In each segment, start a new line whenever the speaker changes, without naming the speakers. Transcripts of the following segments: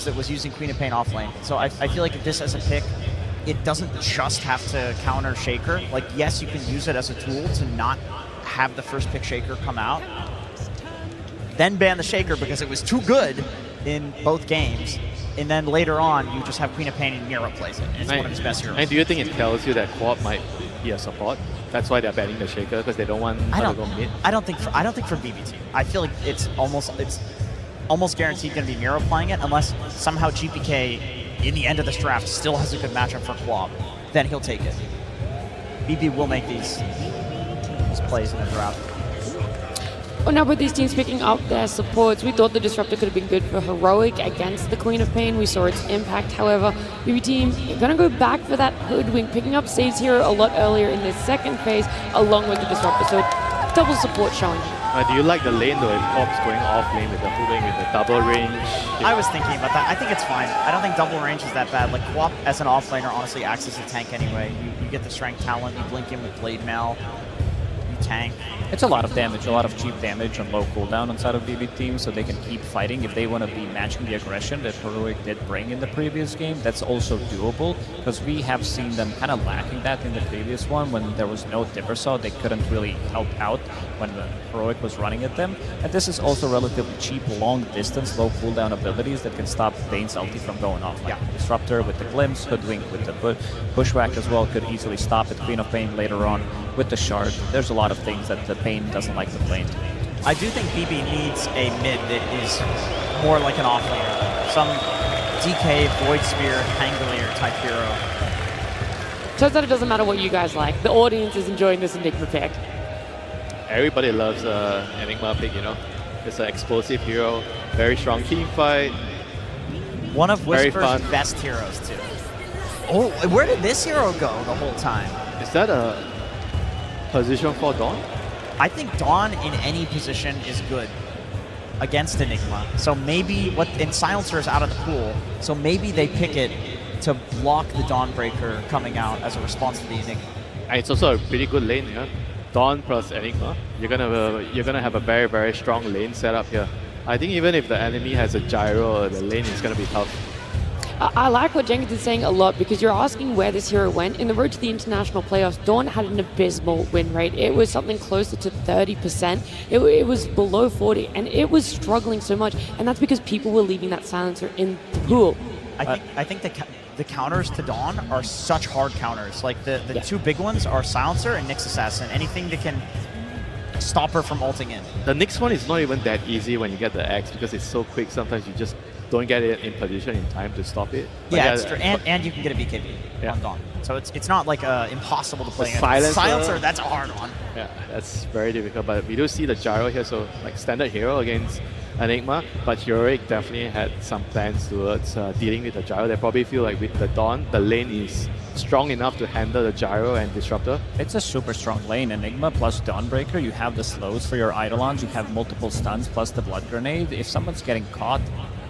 because it was using Queen of Pain off lane. So I feel like this as a pick, it doesn't just have to counter Shaker. Like, yes, you can use it as a tool to not have the first pick Shaker come out, then ban the Shaker because it was too good in both games, and then later on you just have Queen of Pain and Mira plays it. It's one of his best heroes.
And do you think it tells you that Co-op might be a support? That's why they're banning the Shaker, because they don't want to go mid?
I don't think for BBT. I feel like it's almost guaranteed going to be Mira playing it, unless somehow GPK in the end of this draft still has a good matchup for Co-op. Then he'll take it. BB will make these plays in the draft.
Well, now with these teams picking up their supports, we thought the Disruptor could have been good for Heroic against the Queen of Pain. We saw its impact. However, BB team going to go back for that Hoodwink, picking up Save's hero a lot earlier in this second phase, along with the Disruptor. So double support showing here.
Do you like the lane though, if Co-op's going off lane with the Hoodwink, with the double range?
I was thinking about that. I think it's fine. I don't think double range is that bad. Like, Co-op as an offlaner honestly acts as a tank anyway. You get the strength talent, you blink in with Blade Mail, you tank.
It's a lot of damage, a lot of cheap damage on low cooldown inside of BB team, so they can keep fighting. If they want to be matching the aggression that Heroic did bring in the previous game, that's also doable, because we have seen them kind of lacking that in the previous one. When there was no Diversaw, they couldn't really help out when the Heroic was running at them. And this is also relatively cheap, long distance, low cooldown abilities that can stop Bane's ulti from going off. Like Disruptor with the Glimpse, Hoodwink with the Bushwhack as well could easily stop it. Queen of Pain later on with the Shard. There's a lot of things that the Pain doesn't like to play into.
I do think BB needs a mid that is more like an offlaner. Some DK, Void Spear, Hangler type hero.
Turns out it doesn't matter what you guys like. The audience is enjoying this Enigma pick.
Everybody loves Enigma pick, you know. It's an explosive hero, very strong team fight.
One of Whisper's best heroes too. Oh, where did this hero go the whole time?
Is that a position for Dawn?
I think Dawn in any position is good against Enigma. So maybe and Silencer is out of the pool, so maybe they pick it to block the Dawnbreaker coming out as a response to the Enigma.
And it's also a pretty good lane, yeah. Dawn plus Enigma. You're gonna have a very, very strong lane setup here. I think even if the enemy has a gyro, the lane is gonna be tough.
I like what Jenkins is saying a lot, because you're asking where this hero went. In the road to the international playoffs, Dawn had an abysmal win rate. It was something closer to 30%. It was below 40, and it was struggling so much. And that's because people were leaving that silencer in the pool.
I think the counters to Dawn are such hard counters. Like the two big ones are Silencer and Nyx Assassin. Anything that can stop her from ulting in.
The next one is not even that easy when you get the X, because it's so quick. Sometimes you just don't get it in position in time to stop it. But
yeah, it's true. And you can get a BKB on Dawn. So it's not like impossible to play.
Silencer,
that's a hard one.
Yeah, that's very difficult. But we do see the gyro here, so like standard hero against Enigma, but Heroic definitely had some plans towards dealing with the gyro. They probably feel like with the Dawn, the lane is strong enough to handle the gyro and Disruptor.
It's a super strong lane. Enigma plus Dawnbreaker, you have the slows for your Eidolons, you have multiple stuns plus the Blood Grenade. If someone's getting caught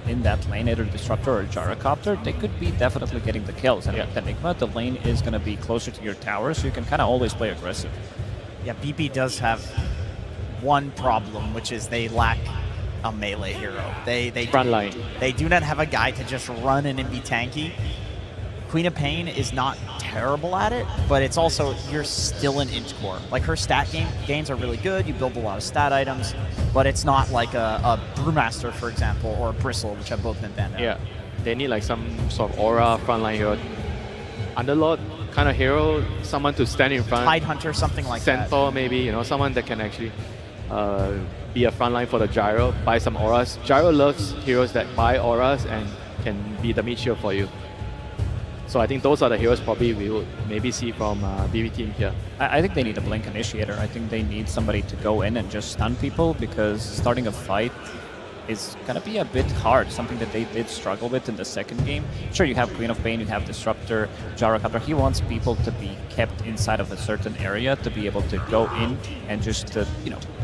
in that lane, either Disruptor or Gyrocopter, they could be definitely getting the kills. And with Enigma, the lane is going to be closer to your tower, so you can kind of always play aggressive.
Yeah, BB does have one problem, which is they lack a melee hero. They
Frontline.
They do not have a guy to just run in and be tanky. Queen of Pain is not terrible at it, but it's also, you're still an inch core. Like, her stat gains are really good, you build a lot of stat items, but it's not like a Brewmaster, for example, or a Bristle, which have both been banned out.
Yeah, they need like some sort of aura frontline hero. Underlord kind of hero, someone to stand in front.
Tidehunter, something like that.
Centaur maybe, you know, someone that can actually be a frontline for the gyro, buy some auras. Gyro loves heroes that buy auras and can be the mid shield for you. So I think those are the heroes probably we would maybe see from BB team here.
I think they need a Blink Initiator. I think they need somebody to go in and just stun people, because starting a fight is going to be a bit hard, something that they did struggle with in the second game. Sure, you have Queen of Pain, you have Disruptor, Gyrocopter. He wants people to be kept inside of a certain area to be able to go in and just to,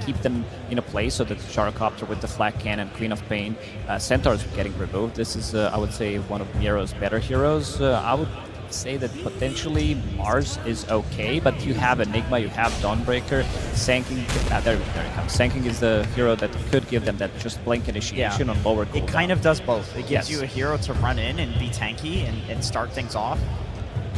keep them in a place, so that Gyrocopter with the Flak Cannon, Queen of Pain, Centaur is getting removed. This is, I would say, one of Miro's better heroes. I would say that potentially Mars is okay, but you have Enigma, you have Dawnbreaker, Sanking. There it comes. Sanking is the hero that could give them that just blink initiation on lower cooldown.
It kind of does both. It gives
Yes.
you a hero to run in and be tanky and start things off,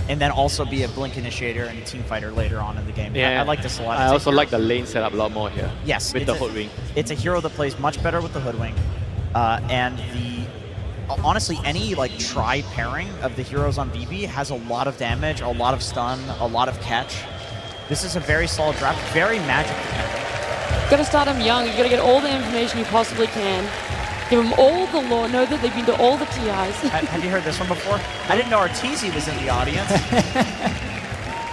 and then also be a blink initiator and a team fighter later on in the game. I like this a lot.
I
It's a
also
hero-
like the lane setup a lot more here.
Yes,
with
it's
the Hoodwink.
It's a hero that plays much better with the Hoodwink, and honestly, any like try pairing of the heroes on BB has a lot of damage, a lot of stun, a lot of catch. This is a very solid draft, very magic dependent.
Gotta start them young. You gotta get all the information you possibly can. Give them all the lore. Know that they've been to all the TIs.
Have you heard this one before? I didn't know Arteezy was in the audience.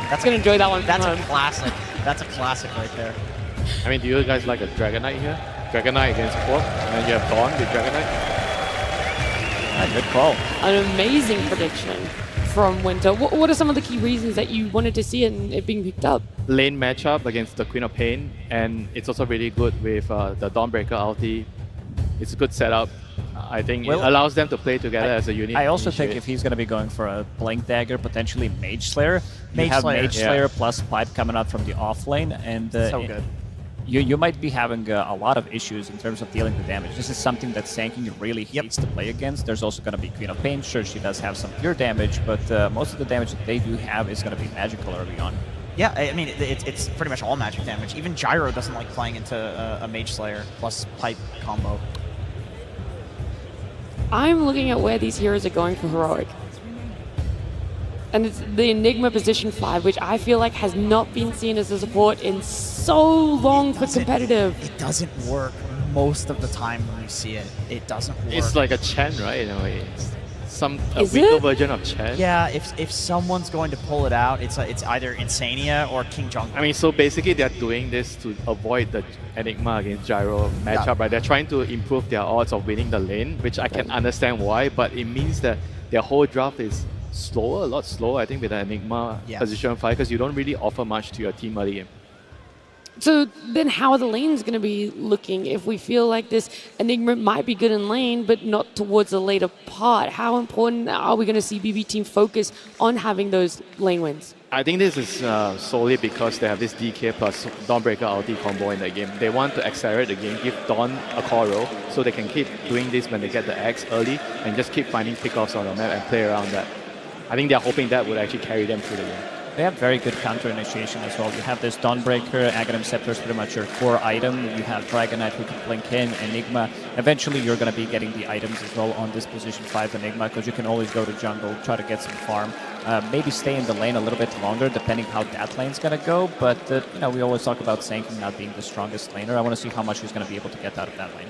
That's gonna enjoy that one.
That's
from
a
home.
classic. That's a classic right there.
I mean, do you guys like a Dragon Knight here? Dragon Knight against Quark, and then you have Dawn with Dragon Knight.
Good call.
An amazing prediction from Winter. What are some of the key reasons that you wanted to see it and it being picked up?
Lane matchup against the Queen of Pain, and it's also really good with the Dawnbreaker ulti. It's a good setup. I think
Well,
it allows them to play together as a unit.
I also think
initiate.
if he's going to be going for a Blink Dagger, potentially Mage Slayer, you
Mage
have
Slayer,
Mage
yeah.
Slayer plus Pipe coming out from the off lane, and
So good.
You might be having a lot of issues in terms of dealing the damage. This is something that Sanking really hates to play against. There's also going to be Queen of Pain. Sure, she does have some pure damage, but most of the damage that they do have is going to be magical early on.
Yeah, I mean, it's pretty much all magic damage. Even Gyro doesn't like playing into a Mage Slayer plus Pipe combo.
I'm looking at where these heroes are going for Heroic. And it's the Enigma position 5, which I feel like has not been seen as a support in so long for competitive.
It doesn't work most of the time when you see it. It doesn't work.
It's like a Chen, right? In a way, it's a
Is
weaker
it?
version of Chen.
yeah, if someone's going to pull it out, it's either Insania or King Jungle.
I mean, so basically they're doing this to avoid the Enigma against Gyro matchup, right? They're trying to improve their odds of winning the lane, which I can understand why, but it means that their whole draft is slower, a lot slower, I think, with the Enigma
Yes.
position 5, because you don't really offer much to your team early game.
So then how are the lanes going to be looking if we feel like this Enigma might be good in lane, but not towards the later part? How important are we going to see BB team focus on having those lane wins?
I think this is solely because they have this DK plus Dawnbreaker ulti combo in the game. They want to accelerate the game, give Dawn a core role, so they can keep doing this when they get the X early and just keep finding pickoffs on the map and play around that. I think they're hoping that would actually carry them through the game.
They have very good counter initiation as well. You have this Dawnbreaker, Aghanim Scepter is pretty much your core item. You have Dragon Knight who can blink in, Enigma. Eventually you're going to be getting the items as well on this position 5 Enigma, because you can always go to jungle, try to get some farm. Maybe stay in the lane a little bit longer depending how that lane's going to go, but we always talk about Sanking not being the strongest laner. I want to see how much he's going to be able to get out of that lane.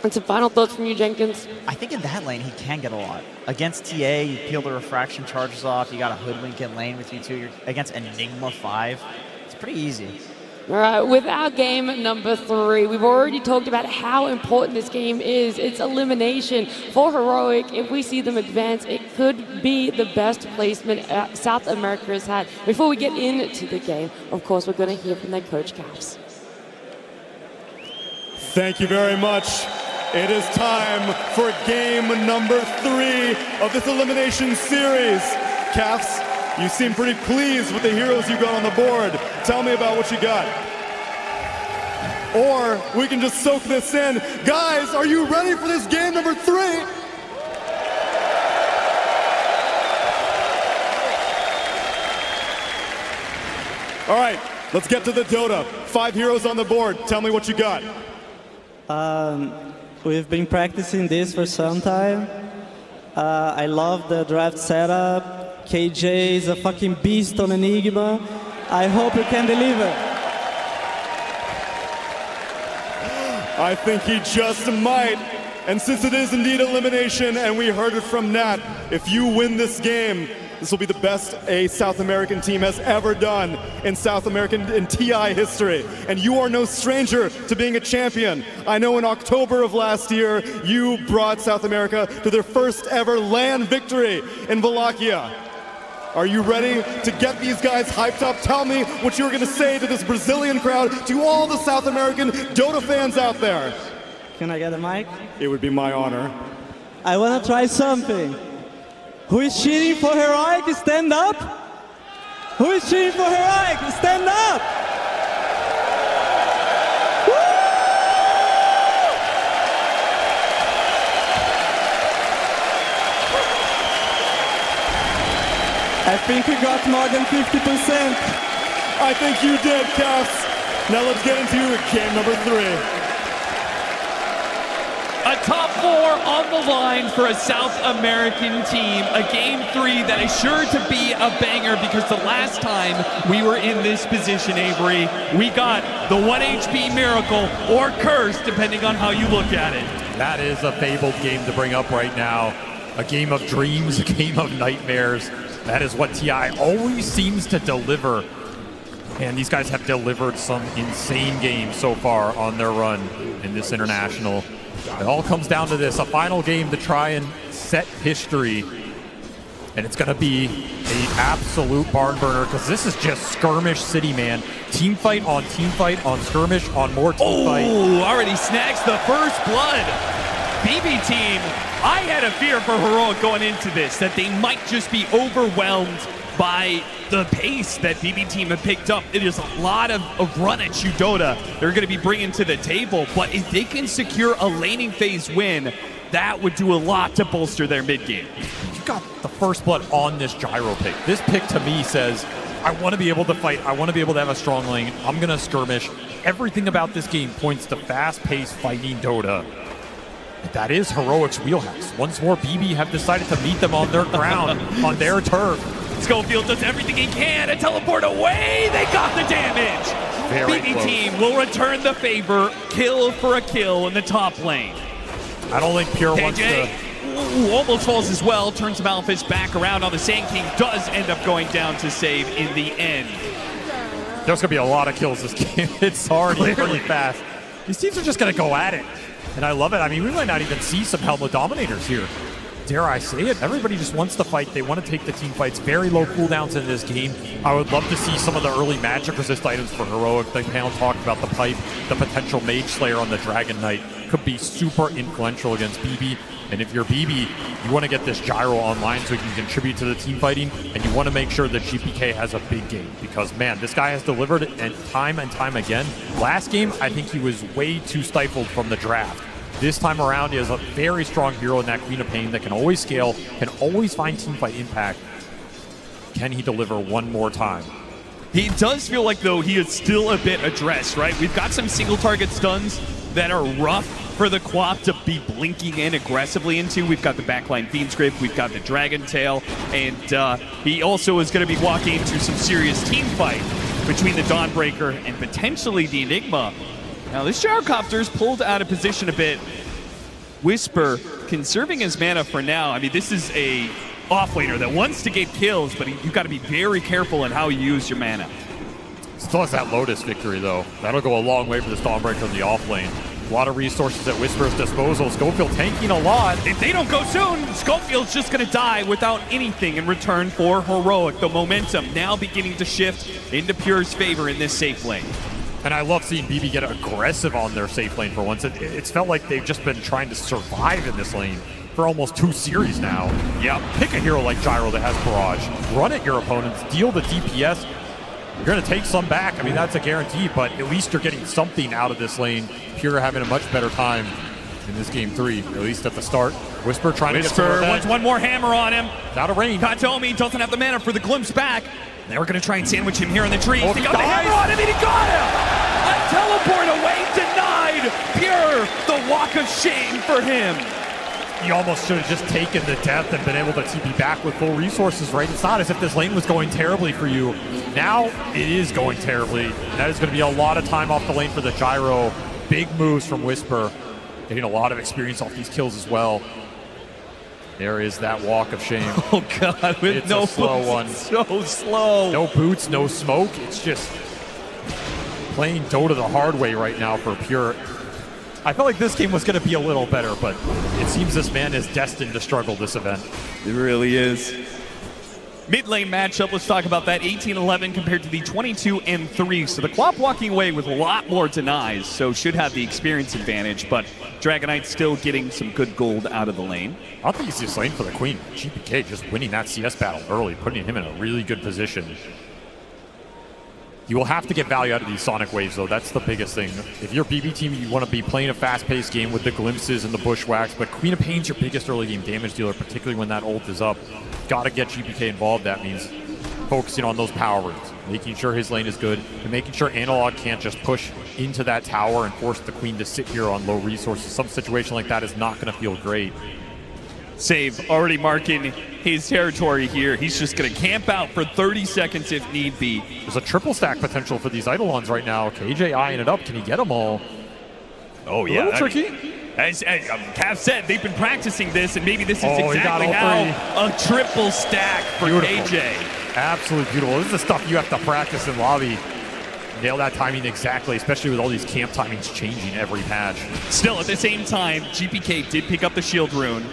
And some final thoughts from you, Jenkins?
I think in that lane he can get a lot. Against TA, you peel the refraction charges off, you got a Hoodwink in lane with you too. You're against Enigma 5. It's pretty easy.
All right, with our game number 3, we've already talked about how important this game is. It's elimination for Heroic. If we see them advance, it could be the best placement South America has had. Before we get into the game, of course, we're going to hear from their coach, Caps.
Thank you very much. It is time for game number 3 of this elimination series. Caps, you seem pretty pleased with the heroes you got on the board. Tell me about what you got. Or we can just soak this in. Guys, are you ready for this game number 3? All right, let's get to the Dota. 5 heroes on the board. Tell me what you got.
We've been practicing this for some time. I love the draft setup. KJ is a fucking beast on Enigma. I hope he can deliver.
I think he just might. And since it is indeed elimination, and we heard it from Nat, if you win this game, this will be the best a South American team has ever done in TI history. And you are no stranger to being a champion. I know in October of last year, you brought South America to their first ever LAN victory in Wallachia. Are you ready to get these guys hyped up? Tell me what you're gonna say to this Brazilian crowd, to all the South American Dota fans out there.
Can I get a mic?
It would be my honor.
I want to try something. Who is cheating for Heroic? Stand up. Who is cheating for Heroic? Stand up. I think we got more than 50%.
I think you did, Cass. Now let's get into game number 3.
A top 4 on the line for a South American team. A game 3 that is sure to be a banger because the last time we were in this position, Avery, we got the 1 HP miracle or curse, depending on how you look at it.
That is a fabled game to bring up right now. A game of dreams, a game of nightmares. That is what TI always seems to deliver. And these guys have delivered some insane games so far on their run in this international. It all comes down to this, a final game to try and set history. And it's going to be an absolute barn burner because this is just skirmish city, man. Team fight on skirmish on more team fight.
Oh, already snags the first blood. BB team, I had a fear for Heroic going into this, that they might just be overwhelmed by the pace that BB team have picked up. It is a lot of run at you, DOTA they're going to be bringing to the table, but if they can secure a laning phase win, that would do a lot to bolster their mid game.
You got the first blood on this gyro pick. This pick to me says, I want to be able to fight. I want to be able to have a strong lane. I'm going to skirmish. Everything about this game points to fast-paced fighting DOTA. That is Heroic's wheelhouse. Once more, BB have decided to meet them on their ground, on their turf.
Schofield does everything he can to teleport away. They got the damage.
Very
BB
close.
team will return the favor. Kill for a kill in the top lane.
I don't think Pure wants to...
Ooh, almost falls as well. Turns Malphite back around on the Sand King. Does end up going down to save in the end.
There's going to be a lot of kills this game. It's already pretty fast. These teams are just going to go at it. And I love it. I mean, we might not even see some Helmet Dominators here. Dare I say it? Everybody just wants to fight. They want to take the team fights. Very low cooldowns in this game. I would love to see some of the early magic resist items for Heroic. The panel talked about the pipe, the potential Mage Slayer on the Dragon Knight could be super influential against BB. And if you're BB, you want to get this gyro online so you can contribute to the team fighting, and you want to make sure that GPK has a big game because, man, this guy has delivered and time again. Last game, I think he was way too stifled from the draft. This time around, he has a very strong hero in that Queen of Pain that can always scale, can always find teamfight impact. Can he deliver one more time?
He does feel like, though, he is still a bit addressed, right? We've got some single target stuns that are rough for the Quap to be blinking in aggressively into. We've got the backline Fiend's Grip, we've got the Dragon Tail, and he also is going to be walking into some serious team fight between the Dawnbreaker and potentially the Enigma. Now, this Gyrocopter is pulled out of position a bit. Whisper conserving his mana for now. I mean, this is a offlaner that wants to get kills, but you've got to be very careful in how you use your mana.
Still has that Lotus victory, though. That'll go a long way for the Stormbreaker in the off lane. A lot of resources at Whisper's disposal. Schofield tanking a lot.
If they don't go soon, Schofield's just going to die without anything in return for Heroic. The momentum now beginning to shift into Pure's favor in this safe lane.
And I love seeing BB get aggressive on their safe lane for once. It's felt like they've just been trying to survive in this lane for almost 2 series now. Yeah, pick a hero like Gyro that has Barrage. Run at your opponents, deal the DPS. You're going to take some back. I mean, that's a guarantee, but at least you're getting something out of this lane. Pure having a much better time in this game 3, at least at the start. Whisper trying to get some
wants one more hammer on him.
Out of range.
Katomi doesn't have the mana for the glimpse back. They were going to try and sandwich him here in the trees.
Oh,
They got the hammer on him and he got him! A teleport away denied! Pure, the walk of shame for him.
He almost should have just taken the death and been able to TP back with full resources, right? It's not as if this lane was going terribly for you. Now it is going terribly. That is going to be a lot of time off the lane for the Gyro. Big moves from Whisper. Getting a lot of experience off these kills as well. There is that walk of shame.
Oh God, with
it's
no
a slow
boots,
one.
so slow.
No boots, no smoke. It's just playing Dota the hard way right now for Pure. I felt like this game was going to be a little better, but it seems this man is destined to struggle this event.
It really is. Mid lane matchup, let's talk about that. 18-11 compared to the 22-3. So the Quap walking away with a lot more denies, so should have the experience advantage, but Dragonite still getting some good gold out of the lane.
I don't think it's just lane for the Queen. GPK just winning that CS battle early, putting him in a really good position. You will have to get value out of these Sonic Waves, though. That's the biggest thing. If you're BB team, you want to be playing a fast-paced game with the glimpses and the bushwhacks, but Queen of Pain's your biggest early game damage dealer, particularly when that ult is up. Got to get GPK involved. That means focusing on those power roots, making sure his lane is good, and making sure Analog can't just push into that tower and force the Queen to sit here on low resources. Some situation like that is not going to feel great.
Save already marking his territory here. He's just going to camp out for 30 seconds if need be.
There's a triple stack potential for these Eidolons right now. KJ eyeing it up. Can he get them all?
Oh, yeah.
A little tricky.
As Cav said, they've been practicing this, and maybe this is exactly
he got
how a triple stack for KJ.
Absolutely beautiful. This is the stuff you have to practice in lobby. Nail that timing exactly, especially with all these camp timings changing every patch.
Still, at the same time, GPK did pick up the shield rune,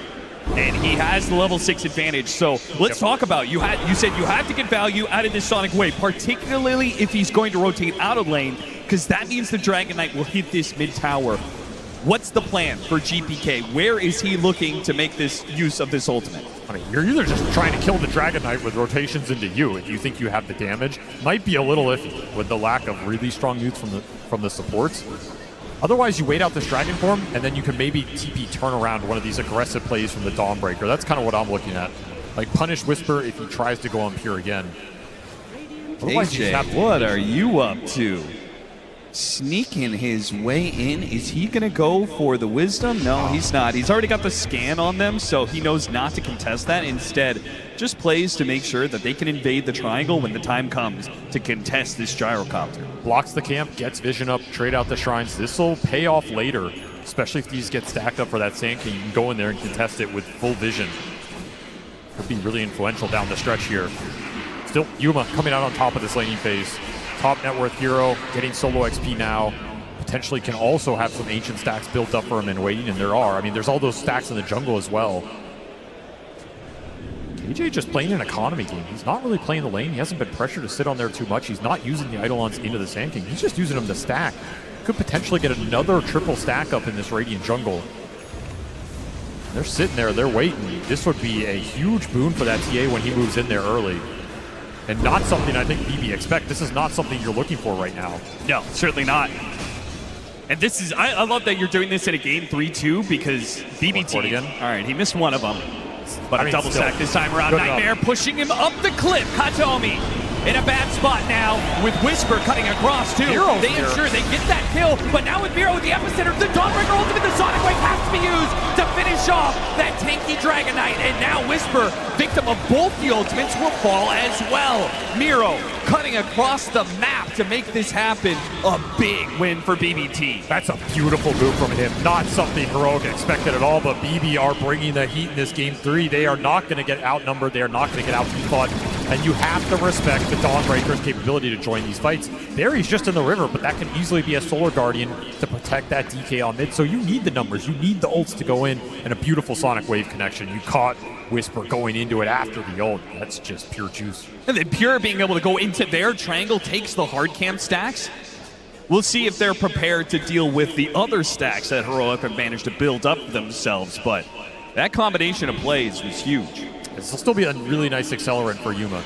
and he has the level 6 advantage. So let's talk about, you said you have to get value out of this Sonic Wave, particularly if he's going to rotate out of lane, because that means the Dragon Knight will hit this mid tower. What's the plan for GPK? Where is he looking to make this use of this ultimate?
I mean, you're either just trying to kill the Dragon Knight with rotations into you if you think you have the damage. Might be a little iffy with the lack of really strong utes from the supports. Otherwise, you wait out this Dragon form, and then you can maybe TP turn around one of these aggressive plays from the Dawnbreaker. That's kind of what I'm looking at. Like, punish Whisper if he tries to go on Pure again.
AJ, what are you up to? Sneaking his way in. Is he going to go for the Wisdom? No, he's not. He's already got the scan on them, so he knows not to contest that. Instead, just plays to make sure that they can invade the triangle when the time comes to contest this gyrocopter.
Blocks the camp, gets vision up, trade out the shrines. This will pay off later, especially if these get stacked up for that Sand King. You can go in there and contest it with full vision. Could be really influential down the stretch here. Still, Yuma coming out on top of this laning phase. Top net worth hero, getting solo XP now. Potentially can also have some ancient stacks built up for him and waiting, and there are. I mean, there's all those stacks in the jungle as well. KJ just playing an economy game. He's not really playing the lane. He hasn't been pressured to sit on there too much. He's not using the Eidolons into the Sand King. He's just using them to stack. Could potentially get another triple stack up in this Radiant jungle. They're sitting there, they're waiting. This would be a huge boon for that TA when he moves in there early. And not something I think BB expect. This is not something you're looking for right now.
No, certainly not. And this is, I love that you're doing this in a game 3-2 because BB team,
again?
All right, he missed one of them. But
I mean,
a double stack this time around. Nightmare pushing him up the cliff. Katomi in a bad spot now with Whisper cutting across too. They ensure they get that kill, but now with Miro at the epicenter, the Dawnbreaker ultimate, the Sonic Wave has to be used to finish off that tanky Dragon Knight, and now Whisper, victim of both the ultimates, will fall as well. Miro cutting across the map to make this happen. A big win for BBT.
That's a beautiful move from him. Not something Heroic expected at all, but BB are bringing the heat in this game 3. They are not going to get outnumbered. They are not going to get out-fought. And you have to respect the Dawnbreaker's capability to join these fights. Barry's just in the river, but that can easily be a Solar Guardian to protect that DK on mid. So you need the numbers. You need the ults to go in, and a beautiful Sonic Wave connection. You caught Whisper going into it after the ult. That's just pure juice.
And then Pure being able to go into their triangle takes the hard camp stacks. We'll see if they're prepared to deal with the other stacks that Heroic have managed to build up themselves, but that combination of plays was huge.
This will still be a really nice accelerant for Yuma.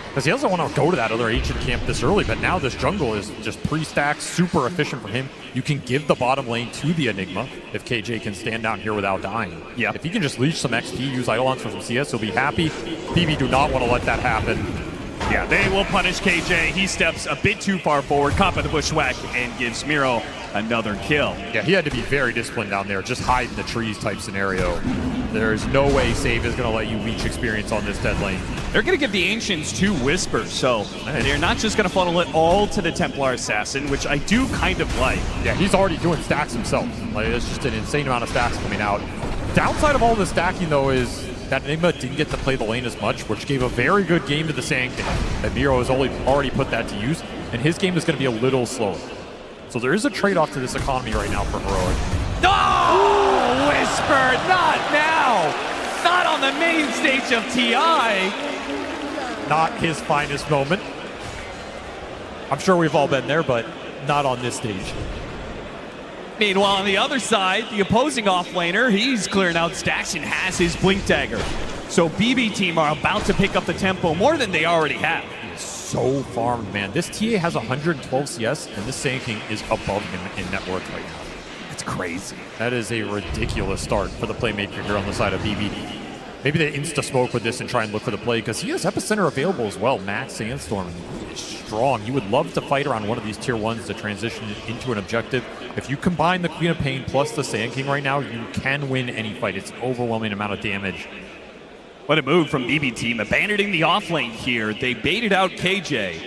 Because he doesn't want to go to that other ancient camp this early, but now this jungle is just pre-stacked, super efficient for him. You can give the bottom lane to the Enigma if KJ can stand down here without dying.
Yeah. If
he can just leech some XP, use Eidolons for some CS, he'll be happy. BB do not want to let that happen.
Yeah, they will punish KJ. He steps a bit too far forward, caught by the bushwhack, and gives Miro another kill.
Yeah, he had to be very disciplined down there, just hide in the trees type scenario. There's no way Save is going to let you leech experience on this dead lane.
They're going to give the Ancients to Whisper, so they're not just going to funnel it all to the Templar Assassin, which I do kind of like.
Yeah, he's already doing stacks himself. Like, it's just an insane amount of stacks coming out. Downside of all the stacking, though, is that Enigma didn't get to play the lane as much, which gave a very good game to the Sand King. And Miro has already put that to use, and his game is going to be a little slower. So there is a trade-off to this economy right now for Heroic.
Oh, Whisper, not now! Not on the main stage of TI!
not his finest moment. I'm sure we've all been there, but not on this stage.
Meanwhile, on the other side, the opposing offlaner, he's clearing out stacks and has his Blink Dagger. So BB team are about to pick up the tempo more than they already have.
So farmed, man. This TA has 112 CS, and this Sand King is above him in net worth right now.
It's crazy.
That is a ridiculous start for the playmaker here on the side of BB. Maybe they insta-smoke with this and try and look for the play, because he has Epicenter available as well. Max Sandstorm is strong. You would love to fight around one of these tier 1s to transition into an objective. If you combine the Queen of Pain plus the Sand King right now, you can win any fight. It's an overwhelming amount of damage.
What a move from BB team, abandoning the off lane here. They baited out KJ.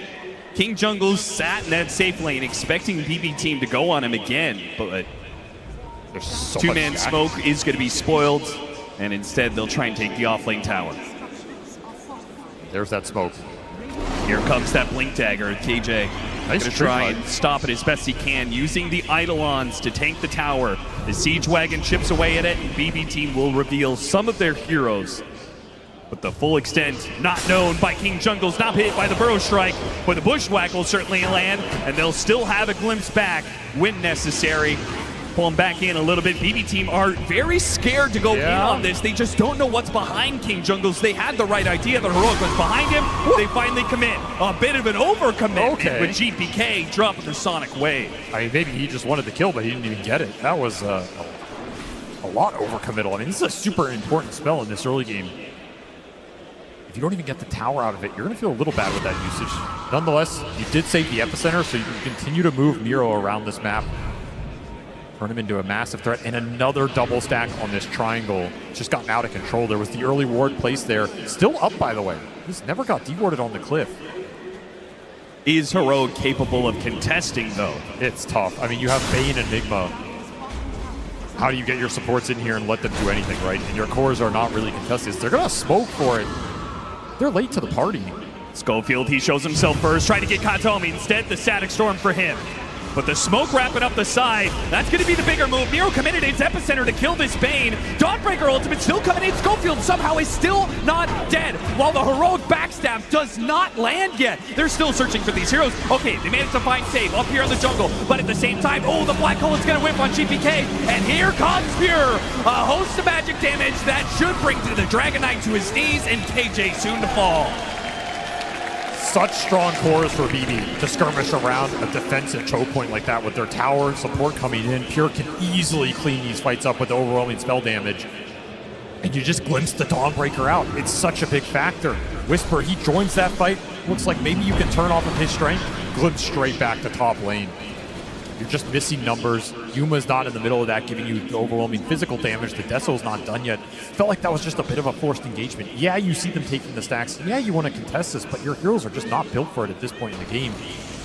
King Jungle sat in that safe lane, expecting BB team to go on him again, but
there's so
two-man smoke is going to be spoiled, and instead they'll try and take the off lane tower.
There's that smoke.
Here comes that Blink Dagger. KJ going to try and stop it as best he can, using the Eidolons to tank the tower. The Siege Wagon chips away at it, and BB team will reveal some of their heroes. But the full extent not known by King Jungle's, not hit by the Burrow Strike, but the Bushwhack will certainly land, and they'll still have a glimpse back when necessary. Pull them back in a little bit. BB team are very scared to go in on this. They just don't know what's behind King Jungle's. They had the right idea. The Heroic was behind him. They finally commit. A bit of an overcommit with GPK dropping the Sonic Wave.
I mean, maybe he just wanted the kill, but he didn't even get it. That was a lot overcommittal. I mean, this is a super important spell in this early game. If you don't even get the tower out of it, you're going to feel a little bad with that usage. Nonetheless, you did save the Epicenter, so you can continue to move Miro around this map. Turn him into a massive threat, and another double stack on this triangle. It's just gotten out of control. There was the early ward placed there. Still up, by the way. He's never got dewarded on the cliff.
Is Heroic capable of contesting, though?
It's tough. I mean, you have Bane and Enigma. How do you get your supports in here and let them do anything, right? And your cores are not really contested. They're going to smoke for it. They're late to the party.
Schofield, he shows himself first, trying to get Katomi. Instead, the Static Storm for him. But the smoke wrapping up the side, that's going to be the bigger move. Miro committed its Epicenter to kill this Bane. Dawnbreaker ultimate still coming in. Schofield somehow is still not dead, while the Heroic backstab does not land yet. They're still searching for these heroes. Okay, they managed to find save up here in the jungle, but at the same time, oh, the Black Hole is going to whip on GPK, and here comes Pure. A host of magic damage that should bring to the Dragon Knight to his knees, and KJ soon to fall.
Such strong cores for BB to skirmish around a defensive choke point like that with their tower and support coming in. Pure can easily clean these fights up with overwhelming spell damage. And you just glimpse the Dawnbreaker out. It's such a big factor. Whisper, he joins that fight. Looks like maybe you can turn off of his strength. Glimpse straight back to top lane. You're just missing numbers. Yuma's not in the middle of that, giving you overwhelming physical damage. The Deso's not done yet. Felt like that was just a bit of a forced engagement. Yeah, you see them taking the stacks. Yeah, you want to contest this, but your heroes are just not built for it at this point in the game.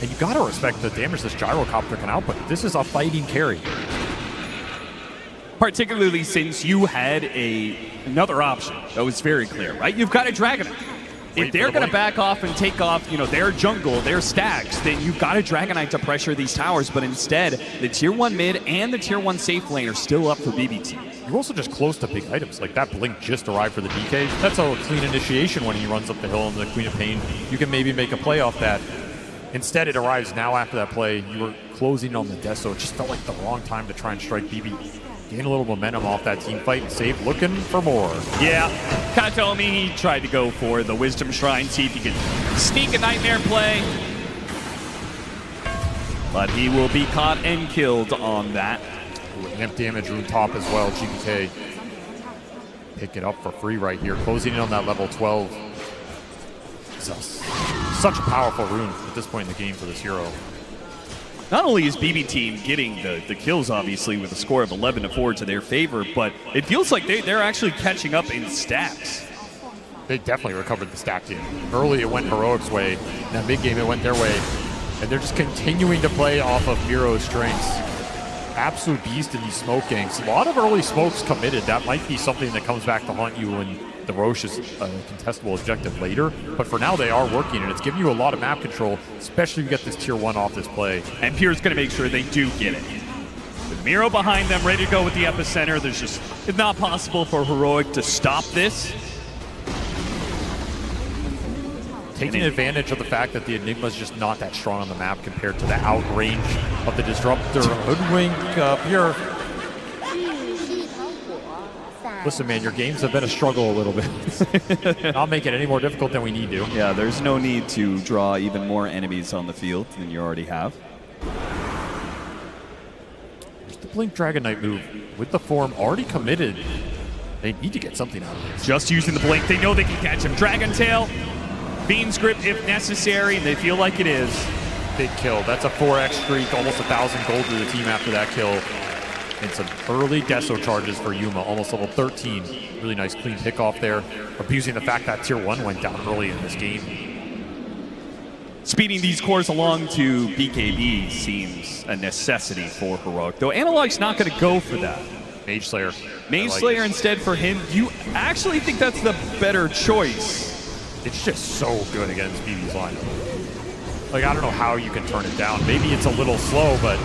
And you got to respect the damage this Gyrocopter can output. This is a fighting carry.
Particularly since you had another option that was very clear, right? You've got a Dragonite. If they're going to back off and take off, their jungle, their stacks, then you've got a Dragonite to pressure these towers. But instead, the tier 1 mid and the tier 1 safe lane are still up for BBT.
You're also just close to big items. Like that Blink just arrived for the DK. That's a clean initiation when he runs up the hill in the Queen of Pain. You can maybe make a play off that. Instead, it arrives now after that play. You were closing on the Deso. It just felt like the wrong time to try and strike BB. Gain a little momentum off that team fight and save, looking for more.
Yeah, Katomi, he tried to go for the Wisdom Shrine, see if he could sneak a Nightmare play. But he will be caught and killed on that.
Ooh, amp damage rune top as well, GPK. Pick it up for free right here, closing in on that level 12. Such a powerful rune at this point in the game for this hero.
Not only is BB team getting the kills, obviously, with a score of 11-4 to their favor, but it feels like they're actually catching up in stacks.
They definitely recovered the stack game. Early, it went Heroic's way. Now, mid-game, it went their way. And they're just continuing to play off of Miro's strengths. Absolute beast in these smoke ganks. A lot of early smokes committed. That might be something that comes back to haunt you when the Roche is a contestable objective later, but for now they are working, and it's giving you a lot of map control, especially if you get this tier 1 off this play.
And Pure's going to make sure they do get it. With Miro behind them, ready to go with the Epicenter, it's not possible for Heroic to stop this.
taking advantage of the fact that the Enigma is just not that strong on the map compared to the outrange of the Disruptor. Hoodwink here. Listen, man, your games have been a struggle a little bit. Not make it any more difficult than we need to.
Yeah, there's no need to draw even more enemies on the field than you already have.
There's the Blink Dragon Knight move with the form already committed. They need to get something out of this.
Just using the blink. They know they can catch him. Dragon Tail, Bean's Grip if necessary, and they feel like it is.
Big kill. That's a 4x streak, almost 1,000 gold to the team after that kill. And some early Deso charges for Yuma, almost level 13. Really nice clean pick off there, abusing the fact that tier 1 went down early in this game.
Speeding these cores along to BKB seems a necessity for Heroic, though Analog's not going to go for that.
Mage Slayer.
Mage Slayer instead for him. You actually think that's the better choice?
It's just so good against BB's lineup. Like, I don't know how you can turn it down. Maybe it's a little slow, but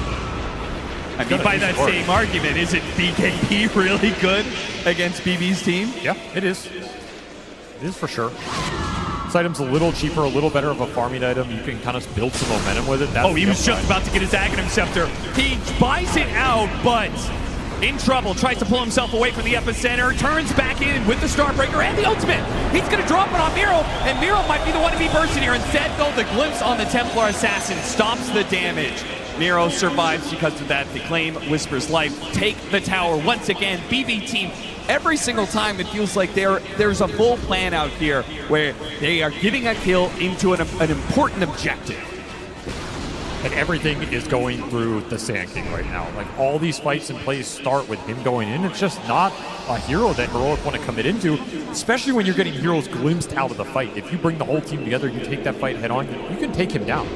I mean, by that same argument, is it BKB really good against BB's team?
Yeah, it is. It is for sure. This item's a little cheaper, a little better of a farming item. You can kind of build some momentum with it. That's
he was just about to get his Aghanim Scepter. He buys it out, but in trouble. Tries to pull himself away from the epicenter. Turns back in with the Starbreaker and the ultimate. He's going to drop it on Miro, and Miro might be the one to be bursting here. Instead, though, the glimpse on the Templar Assassin stops the damage. Miro survives because of that. The claim Whisper's life. Take the tower once again. BB team, every single time it feels like there's a full plan out here where they are giving a kill into an important objective.
And everything is going through the Sand King right now. Like, all these fights in plays start with him going in. It's just not a hero that Heroic want to commit into, especially when you're getting heroes glimpsed out of the fight. If you bring the whole team together, you take that fight head on, you can take him down.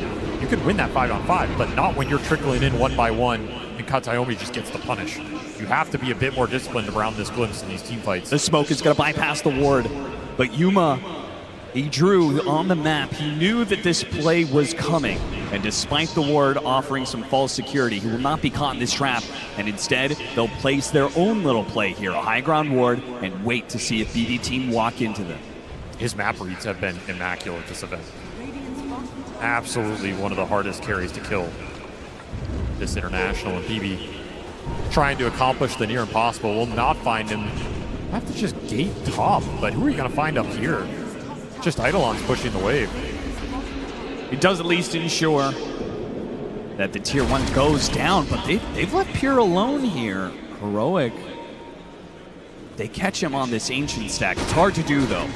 You can win that 5-on-5, but not when you're trickling in one by one and Katayomi just gets the punish. You have to be a bit more disciplined around this glimpse in these team fights.
The smoke is going to bypass the ward, but Yuma, he drew on the map. He knew that this play was coming, and despite the ward offering some false security, he will not be caught in this trap, and instead, they'll place their own little play here, a high ground ward, and wait to see if BB team walk into them.
His map reads have been immaculate this event. Absolutely one of the hardest carries to kill this international, and BB trying to accomplish the near impossible will not find him. Have to just gate top, but who are you going to find up here? Just Eidolon's pushing the wave.
It does at least ensure that the tier 1 goes down, but they've left Pure alone here. Heroic, they catch him on this Ancient stack. It's hard to do, though.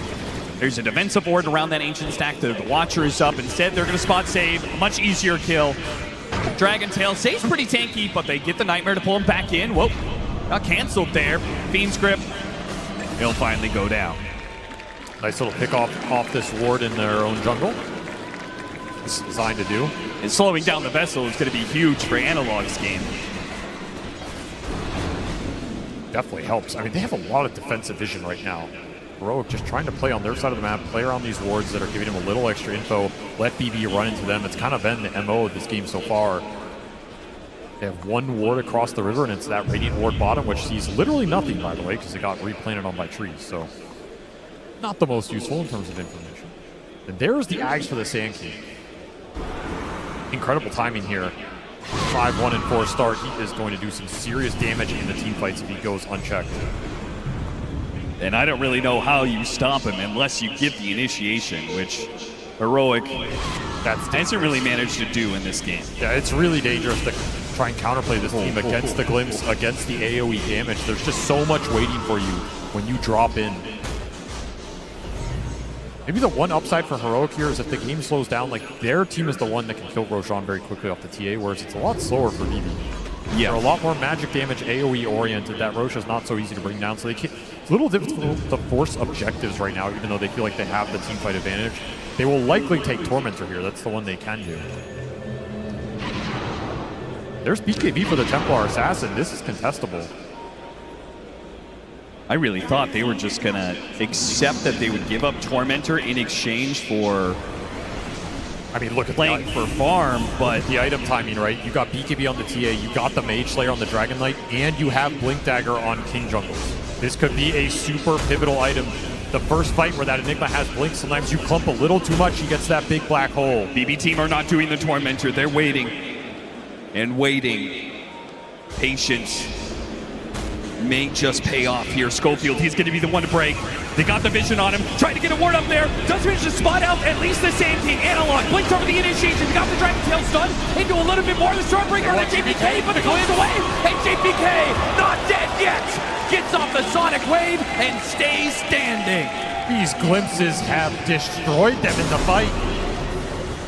There's a defensive ward around that Ancient stack. The Watcher is up. Instead, they're going to spot save. Much easier kill. Dragon Tail stays pretty tanky, but they get the Nightmare to pull him back in. Whoa, got canceled there. Fiend's Grip, he'll finally go down.
Nice little pick off this ward in their own jungle. This is designed to do.
And slowing down the vessel is going to be huge for Analog's game.
Definitely helps. I mean, they have a lot of defensive vision right now. Heroic just trying to play on their side of the map, play around these wards that are giving him a little extra info, let BB run into them. It's kind of been the MO of this game so far. They have one ward across the river, and it's that Radiant ward bottom, which sees literally nothing, by the way, because it got replanted on by trees. So not the most useful in terms of information. And there's the Ags for the Sand King. Incredible timing here. 5-1 and 4 start. He is going to do some serious damage in the team fights if he goes unchecked.
And I don't really know how you stop him unless you give the initiation, which Heroic hasn't really managed to do in this game.
Yeah, it's really dangerous to try and counterplay this team against the glimpse, against the AoE damage. There's just so much waiting for you when you drop in. Maybe the one upside for Heroic here is if the game slows down, like, their team is the one that can kill Roshan very quickly off the TA, whereas it's a lot slower for BB.
Yeah.
They're a lot more magic damage AoE oriented. That Rosh is not so easy to bring down, so it's a little difficult to force objectives right now, even though they feel like they have the team fight advantage. They will likely take Tormentor here. That's the one they can do. There's BKB for the Templar Assassin. This is contestable.
I really thought they were just going to accept that they would give up Tormentor in exchange for,
I mean, look at
playing for farm, but
the item timing, right? You got BKB on the TA, you got the Mage Slayer on the Dragon Knight, and you have Blink Dagger on King Jungles. This could be a super pivotal item the first fight where that Enigma has Blink, sometimes you clump a little too much, he gets that big black hole.
BB team are not doing the Tormentor. They're waiting and waiting. Patience may just pay off here. Schofield, he's going to be the one to break. They got the vision on him. Trying to get a ward up there. Does manage to spot out at least the Sand King. Analog blinks over the initiation. He got the Dragon Tail stun into a little bit more of the Stormbreaker on JPK, but it goes away. And JPK, not dead yet, gets off the Sonic Wave and stays standing.
These glimpses have destroyed them in the fight.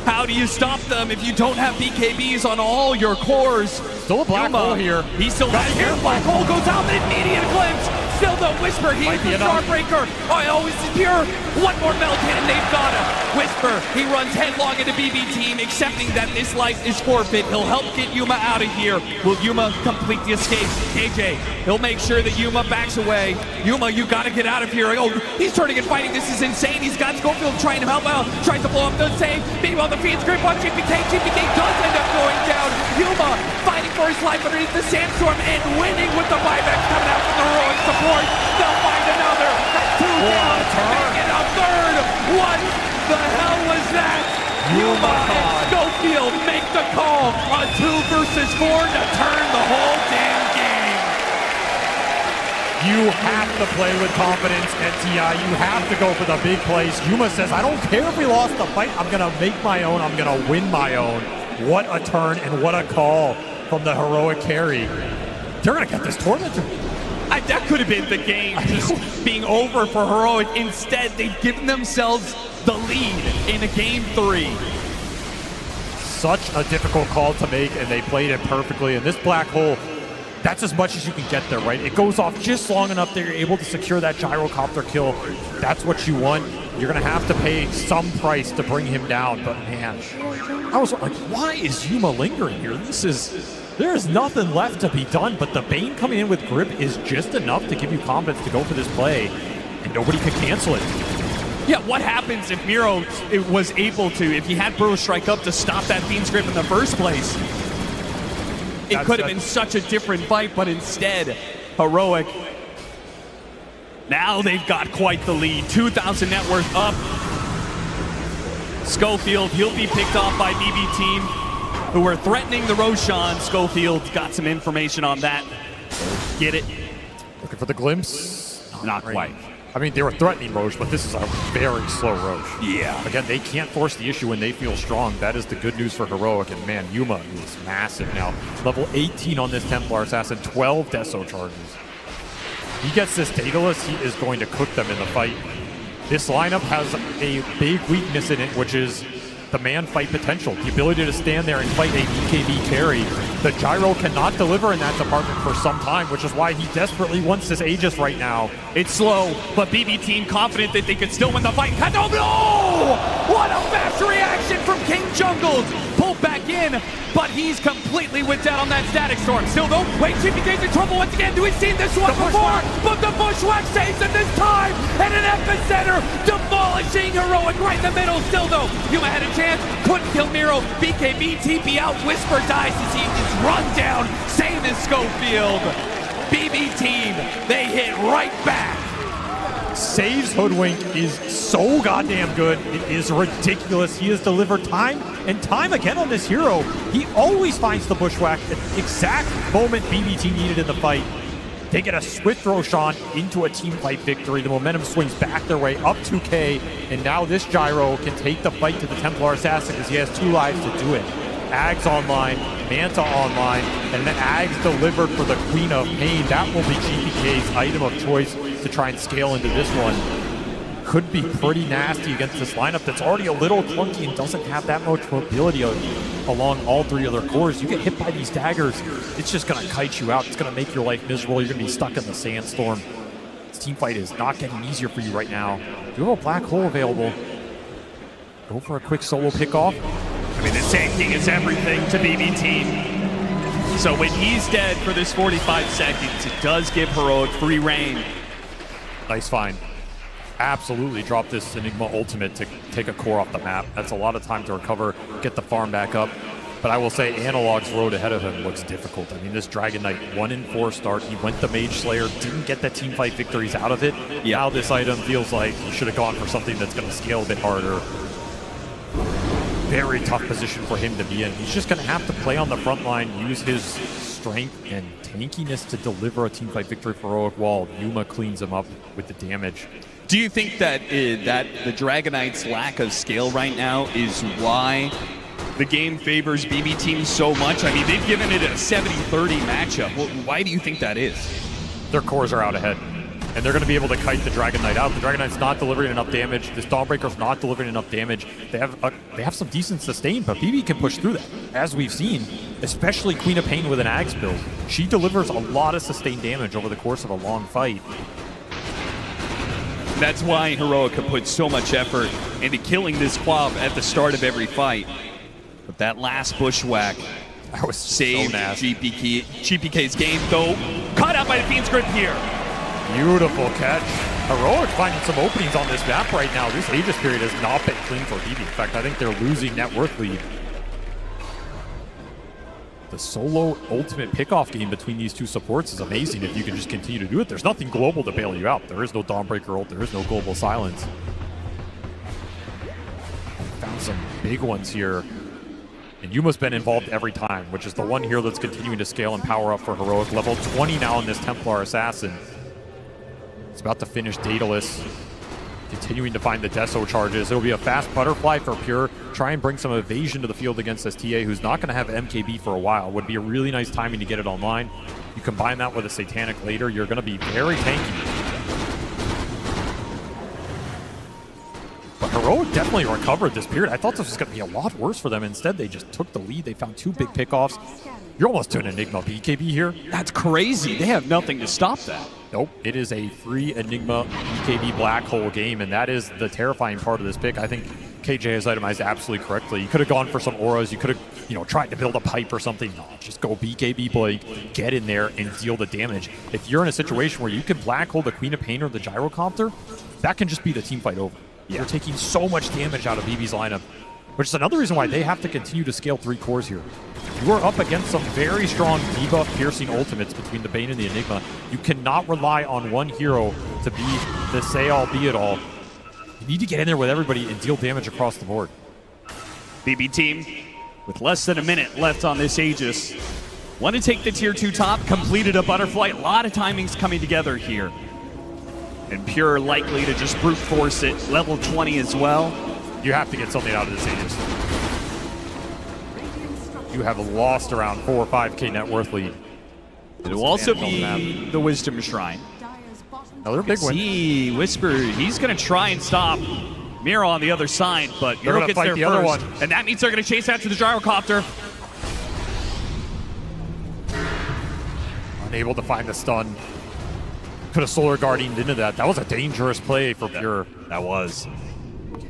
How do you stop them if you don't have BKBs on all your cores?
Still a black hole here.
He still has it here. Black hole goes out, an immediate glimpse. Still the Whisper, he's the Starbreaker. Oh, it's pure. One more metal cannon, they've got him. Whisper, he runs headlong into BB team, accepting that this life is forfeit. He'll help get Yuma out of here. Will Yuma complete the escape? KJ, he'll make sure that Yuma backs away. Yuma, you gotta get out of here. Oh, he's turning and fighting. This is insane. He's got Schofield trying to help out. Tries to blow up the save. Meanwhile, the Fiend's grip on JPK. JPK does end up going down. Yuma fighting for his life underneath the sandstorm and winning with the buyback coming out from the heroic support. They'll find another. That's two down. Make it a third. What the hell was that? Yuma and Schofield make the call. A 2 versus 4 to turn the whole damn game.
You have to play with confidence at TI. You have to go for the big plays. Yuma says, I don't care if we lost the fight. I'm going to make my own. I'm going to win my own. What a turn and what a call from the heroic carry. They're going to get this tournament.
That could have been the game just being over for Heroic. Instead, they've given themselves the lead in a game 3.
Such a difficult call to make, and they played it perfectly. And this black hole, that's as much as you can get there, right? It goes off just long enough that you're able to secure that gyrocopter kill. That's what you want. You're going to have to pay some price to bring him down. But man, I was like, why is Yuma lingering here? There is nothing left to be done, but the Bane coming in with grip is just enough to give you confidence to go for this play, and nobody could cancel it.
Yeah, what happens if Miro was able to, if he had Burrow Strike up to stop that Fiend's Grip in the first place? It could have been such a different fight, but instead, Heroic, now they've got quite the lead. 2,000 net worth up. Schofield, he'll be picked off by BB team, who were threatening the Roshan. Schofield got some information on that. Get it?
Looking for the glimpse.
Not quite.
I mean, they were threatening Roche, but this is a very slow Roche.
Yeah.
Again, they can't force the issue when they feel strong. That is the good news for Heroic. And man, Yuma is massive now. Level 18 on this Templar Assassin, 12 Deso charges. He gets this Daedalus, he is going to cook them in the fight. This lineup has a big weakness in it, which is the man fight potential, the ability to stand there and fight a BKB carry. The Gyro cannot deliver in that department for some time, which is why he desperately wants this Aegis right now.
It's slow, but BB team confident that they could still win the fight. Oh no! What a fast reaction from King Jungles! Pulled back in, but he's completely with down on that Static Storm. Still though, wait, JPK's in trouble once again. Do we see this one before? But the Bushwhack saves him this time! And an epicenter demolishing Heroic right in the middle. Still though, Yuma had a chance, couldn't kill Miro. BKB TP out, Whisper dies as he is run down. Same as Schofield. BB team, they hit right back.
Saves Hoodwink is so goddamn good. It is ridiculous. He has delivered time and time again on this hero. He always finds the Bushwhack at the exact moment BBT needed in the fight. They get a swift Roshan into a team fight victory. The momentum swings back their way up 2K, and now this Gyro can take the fight to the Templar Assassin because he has 2 lives to do it. Ags online, Manta online, and then Ags delivered for the Queen of Pain. That will be GPK's item of choice to try and scale into this one. Could be pretty nasty against this lineup that's already a little clunky and doesn't have that much mobility along all 3 other cores. You get hit by these daggers, it's just going to kite you out. It's going to make your life miserable. You're going to be stuck in the sandstorm. This team fight is not getting easier for you right now. Do you have a black hole available? Go for a quick solo pickoff.
I mean, the Sand King is everything to BB team. So when he's dead for this 45 seconds, it does give Heroic free reign.
Nice find. Absolutely drop this Enigma ultimate to take a core off the map. That's a lot of time to recover, get the farm back up. But I will say Analog's road ahead of him looks difficult. I mean, this Dragon Knight 1-4 start. He went the Mage Slayer, didn't get the team fight victories out of it.
Yeah.
Now this item feels like he should have gone for something that's going to scale a bit harder. Very tough position for him to be in. He's just going to have to play on the front line, use his strength and tankiness to deliver a team fight victory for Heroic while Yuma cleans him up with the damage.
Do you think that that the Dragon Knight's lack of scale right now is why the game favors BB Team so much? I mean, they've given it a 70-30 matchup. Well, why do you think that is?
Their cores are out ahead, and they're going to be able to kite the Dragon Knight out. The Dragon Knight's not delivering enough damage. This Dawnbreaker's not delivering enough damage. They have some decent sustain, but BB can push through that, as we've seen, especially Queen of Pain with an Axe build. She delivers a lot of sustained damage over the course of a long fight.
That's why Heroic can put so much effort into killing this Quap at the start of every fight. But that last bushwhack
That was
saved
so nasty.
GPK's game, though. Caught out by the Fiend's Grip here.
Beautiful catch. Heroic finding some openings on this map right now. This Aegis period has not been clean for BB. In fact, I think they're losing net worth lead. The solo ultimate pickoff game between these two supports is amazing if you can just continue to do it. There's nothing global to bail you out. There is no Dawnbreaker ult. There is no global silence. Found some big ones here. And Yuma's been involved every time, which is the one here that's continuing to scale and power up for Heroic. Level 20 now in this Templar Assassin. It's about to finish Daedalus. Continuing to find the Deso charges. It'll be a fast butterfly for Pure. Try and bring some evasion to the field against this TA, who's not going to have MKB for a while. Would be a really nice timing to get it online. You combine that with a Satanic later, you're going to be very tanky. But Heroic definitely recovered this period. I thought this was going to be a lot worse for them. Instead, they just took the lead. They found two big pickoffs. You're almost to an Enigma BKB here.
That's crazy. They have nothing to stop that.
Nope, it is a free Enigma BKB black hole game, and that is the terrifying part of this pick. I think KJ has itemized absolutely correctly. You could have gone for some auras. You could have, tried to build a pipe or something. No, just go BKB Blake, get in there and deal the damage. If you're in a situation where you can black hole the Queen of Pain or the Gyrocopter, that can just be the team fight over. Yeah. You're taking so much damage out of BB's lineup, which is another reason why they have to continue to scale 3 cores here. You are up against some very strong debuff piercing ultimates between the Bane and the Enigma. You cannot rely on one hero to be the say-all, be-it-all. You need to get in there with everybody and deal damage across the board.
BB Team, with less than a minute left on this Aegis, want to take the tier 2 top, completed a butterfly. A lot of timings coming together here. And Pure likely to just brute force it. Level 20 as well.
You have to get something out of this Aegis. You have lost around 4 or 5k net worth lead.
It will also be the Wisdom Shrine.
Another big one.
See, Whisper, he's going to try and stop Miro on the other side, but
They're
Miro gets there
the other
first.
one.
And that means they're going to chase after the Gyrocopter.
Unable to find the stun. Could have Solar Guardianed into that. That was a dangerous play for Pure.
That was.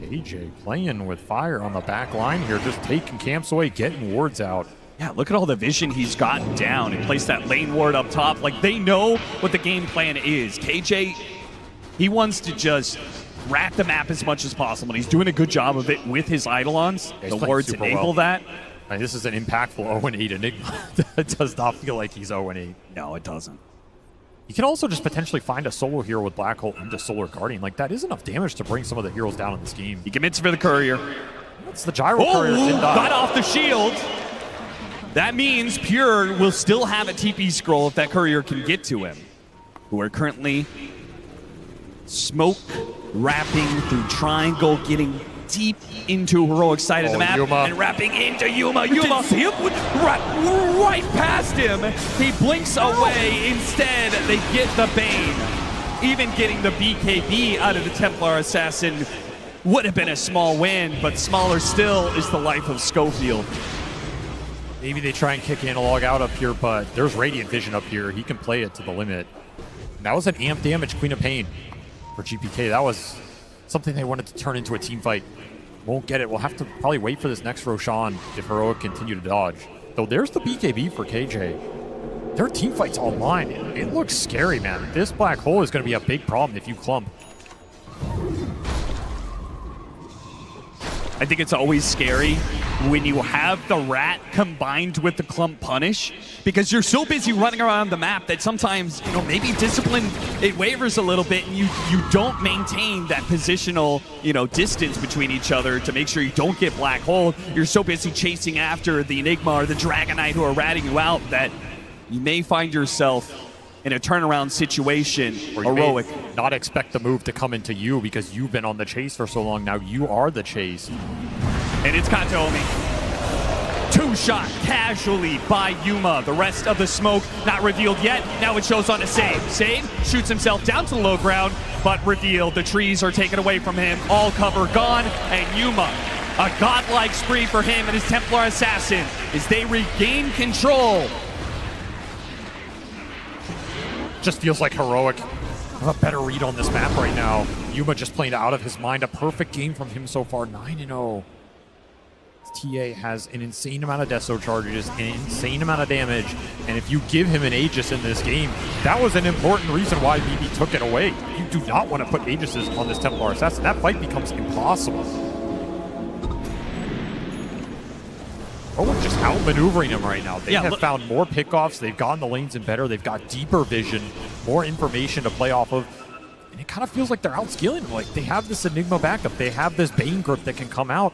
KJ playing with fire on the back line here, just taking camps away, getting wards out.
Yeah, look at all the vision he's gotten down. He placed that lane ward up top. Like, they know what the game plan is. KJ, he wants to just rat the map as much as possible. And he's doing a good job of it with his Eidolons.
Yeah,
the wards enable that.
I mean, this is an impactful 0-8 Enigma. It does not feel like he's 0-8.
No, it doesn't.
You can also just potentially find a solo hero with Black Hole into Solar Guardian. Like, that is enough damage to bring some of the heroes down in this game.
He commits for the Courier.
That's the Gyro Courier.
Got off the shield. That means Pure will still have a TP scroll if that Courier can get to him. Who are currently smoke wrapping through triangle, getting deep into Heroic side of the map,
Yuma.
and wrapping into Yuma. Yuma, see him? Right past him. He blinks away. Instead, they get the Bane. Even getting the BKB out of the Templar Assassin would have been a small win, but smaller still is the life of Schofield.
Maybe they try and kick Analog out up here, but there's Radiant Vision up here. He can play it to the limit. And that was an amp damage Queen of Pain for GPK. That was something they wanted to turn into a team fight. Won't get it. We'll have to probably wait for this next Roshan if Heroic continue to dodge. Though there's the BKB for KJ. Their team fight's online. It looks scary, man. This black hole is going to be a big problem if you clump.
I think it's always scary when you have the rat combined with the clump punish, because you're so busy running around the map that sometimes, you know, maybe discipline, it wavers a little bit and you don't maintain that positional, you know, distance between each other to make sure you don't get black hole. You're so busy chasing after the Enigma or the Dragonite who are ratting you out that you may find yourself in a turnaround situation.
Or you
Heroic.
may not expect the move to come into you because you've been on the chase for so long. Now you are the chase.
And it's Katomi. Two-shot casually by Yuma. The rest of the smoke not revealed yet. Now it shows on a save. Save shoots himself down to the low ground, but revealed. The trees are taken away from him. All cover gone, and Yuma, a godlike spree for him and his Templar Assassin as they regain control.
Just feels like Heroic have a better read on this map right now. Yuma just playing out of his mind. A perfect game from him so far, 9-0. TA has an insane amount of Deso charges, an insane amount of damage, and if you give him an Aegis in this game, that was an important reason why BB took it away. You do not want to put Aegises on this Templar Assassin. That fight becomes impossible. Oh, just outmaneuvering him right now. They have found more pickoffs. They've gotten the lanes in better. They've got deeper vision, more information to play off of. And it kind of feels like they're outscaling him. Like, they have this Enigma backup. They have this Bane grip that can come out.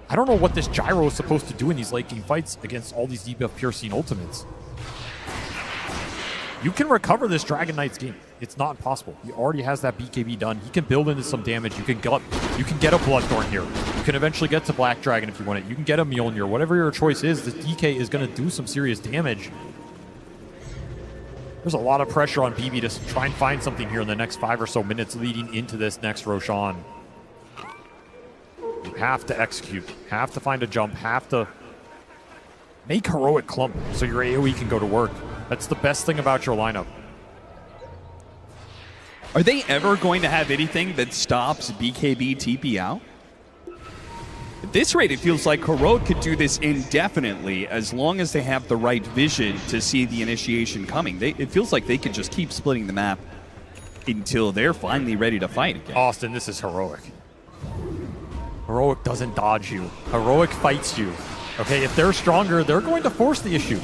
I don't know what this Gyro is supposed to do in these late game fights against all these debuff Pure Scene ultimates. You can recover this Dragon Knight's game. It's not impossible. He already has that BKB done. He can build into some damage. You can get a Bloodthorn here. You can eventually get to Black Dragon if you want it. You can get a Mjolnir. Whatever your choice is, the DK is going to do some serious damage. There's a lot of pressure on BB to try and find something here in the next 5 or so minutes leading into this next Roshan. You have to execute, have to find a jump, have to make Heroic clump so your AoE can go to work. That's the best thing about your lineup.
Are they ever going to have anything that stops BKB TP out? At this rate, it feels like Heroic could do this indefinitely as long as they have the right vision to see the initiation coming. It feels like they could just keep splitting the map until they're finally ready to fight again.
Austin, this is Heroic. Heroic doesn't dodge you. Heroic fights you. Okay, if they're stronger, they're going to force the issue.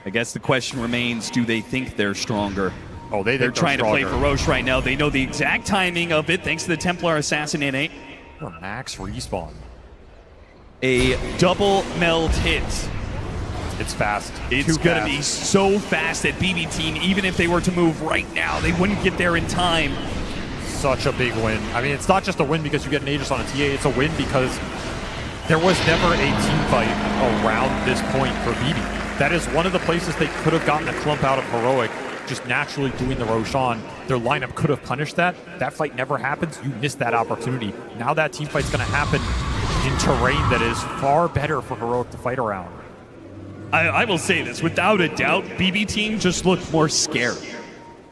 I guess the question remains, do they think they're stronger?
Oh, they're
trying
stronger.
to play Feroce right now. They know the exact timing of it thanks to the Templar Assassin innate.
Or max respawn.
A double meld hit.
It's fast.
It's going to be so fast that BB Team, even if they were to move right now, they wouldn't get there in time.
Such a big win. I mean, it's not just a win because you get an Aegis on a TA. It's a win because there was never a team fight around this point for BB. That is one of the places they could have gotten a clump out of Heroic, just naturally doing the Roshan. Their lineup could have punished that. That fight never happens. You missed that opportunity. Now that team fight's going to happen in terrain that is far better for Heroic to fight around.
I will say this, without a doubt, BB Team just looked more scared.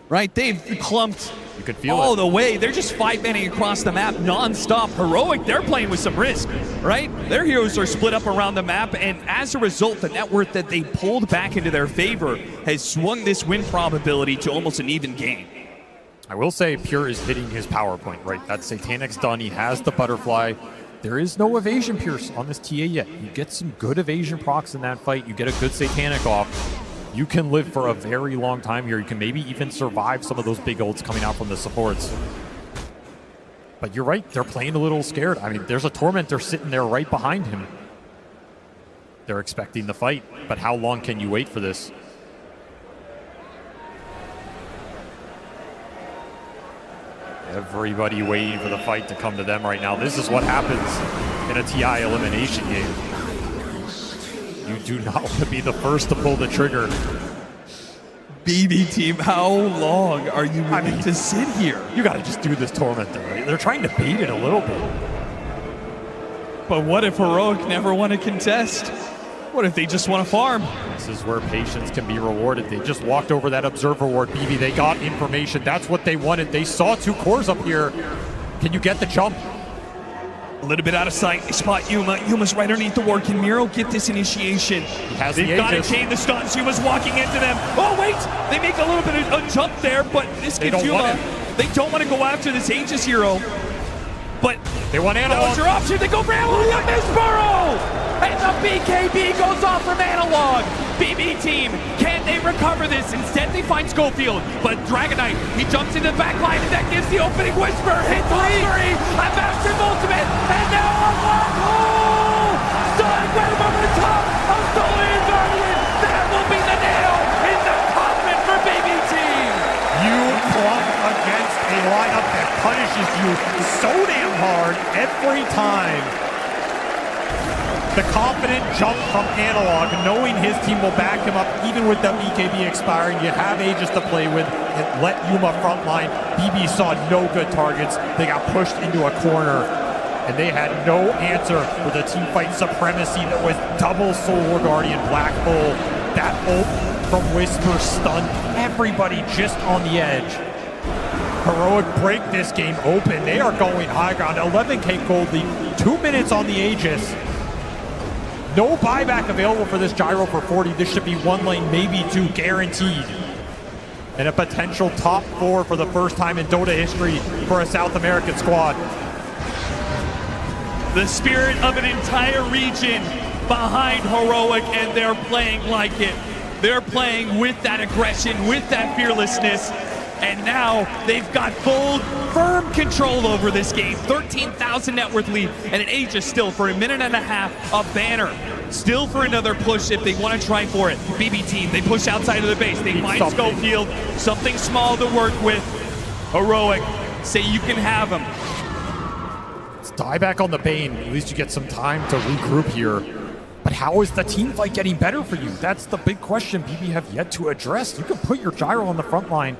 Right? They've clumped
you could feel
all
it.
the way. They're just 5-manning across the map non-stop. Heroic, they're playing with some risk, right? Their heroes are split up around the map, and as a result, the net worth that they pulled back into their favor has swung this win probability to almost an even game.
I will say Pure is hitting his power point, right? That Satanic's done. He has the butterfly. There is no evasion Pierce on this TA yet. You get some good evasion procs in that fight. You get a good Satanic off. You can live for a very long time here. You can maybe even survive some of those big ults coming out from the supports. But you're right, they're playing a little scared. I mean, there's a Tormentor sitting there right behind him. They're expecting the fight, but how long can you wait for this? Everybody waiting for the fight to come to them right now. This is what happens in a TI elimination game. You do not want to be the first to pull the trigger.
BB Team, how long are you willing to sit here?
You got to just do this Tormentor, right? They're trying to bait it a little bit.
But what if Heroic never want to contest? What if they just want to farm?
This is where patience can be rewarded. They just walked over that Observer Ward, BB. They got information. That's what they wanted. They saw 2 cores up here. Can you get the jump?
A little bit out of sight. They spot Yuma. Yuma's right underneath the ward. Can Miro get this initiation? They've got to chain the stuns. Yuma's walking into them. Oh, wait! They make a little bit of a jump there, but this gives Yuma. They don't want to go after this Aegis hero.
but
They want
that
Analog.
was your option. They go for Analog. You miss Burrow! And the BKB goes off from Analog. BB team, can they recover this? Instead, they find Schofield, but Dragonite, he jumps into the back line, and that gives the opening Whisper. Hit three, a massive ultimate, and now a black hole! Stun right over the top of Solar Guardian. That will be the nail in the coffin for BB team.
You clump against a lineup that punishes you so damn hard every time. The confident jump from Analog, knowing his team will back him up even with the BKB expiring. You have Aegis to play with. It let Yuma frontline. BB saw no good targets. They got pushed into a corner, and they had no answer for the team fight supremacy that was double Solar Guardian Black Hole. That ult from Whisper stunned everybody just on the edge. Heroic break this game open. They are going high ground. 11K gold lead, 2 minutes on the Aegis. No buyback available for this gyro for 40. This should be one lane, maybe two, guaranteed. And a potential top 4 for the first time in Dota history for a South American squad.
The spirit of an entire region behind Heroic, and they're playing like it. They're playing with that aggression, with that fearlessness, and now they've got full, firm control over this game. 13,000 net worth lead, and an Aegis still for a minute and a half. A banner still for another push if they want to try for it. BB team, they push outside of the base. They find Schofield, something small to work with. Heroic, say you can have him.
Let's die back on the Bane. At least you get some time to regroup here. But how is the team fight getting better for you? That's the big question BB have yet to address. You can put your gyro on the front line.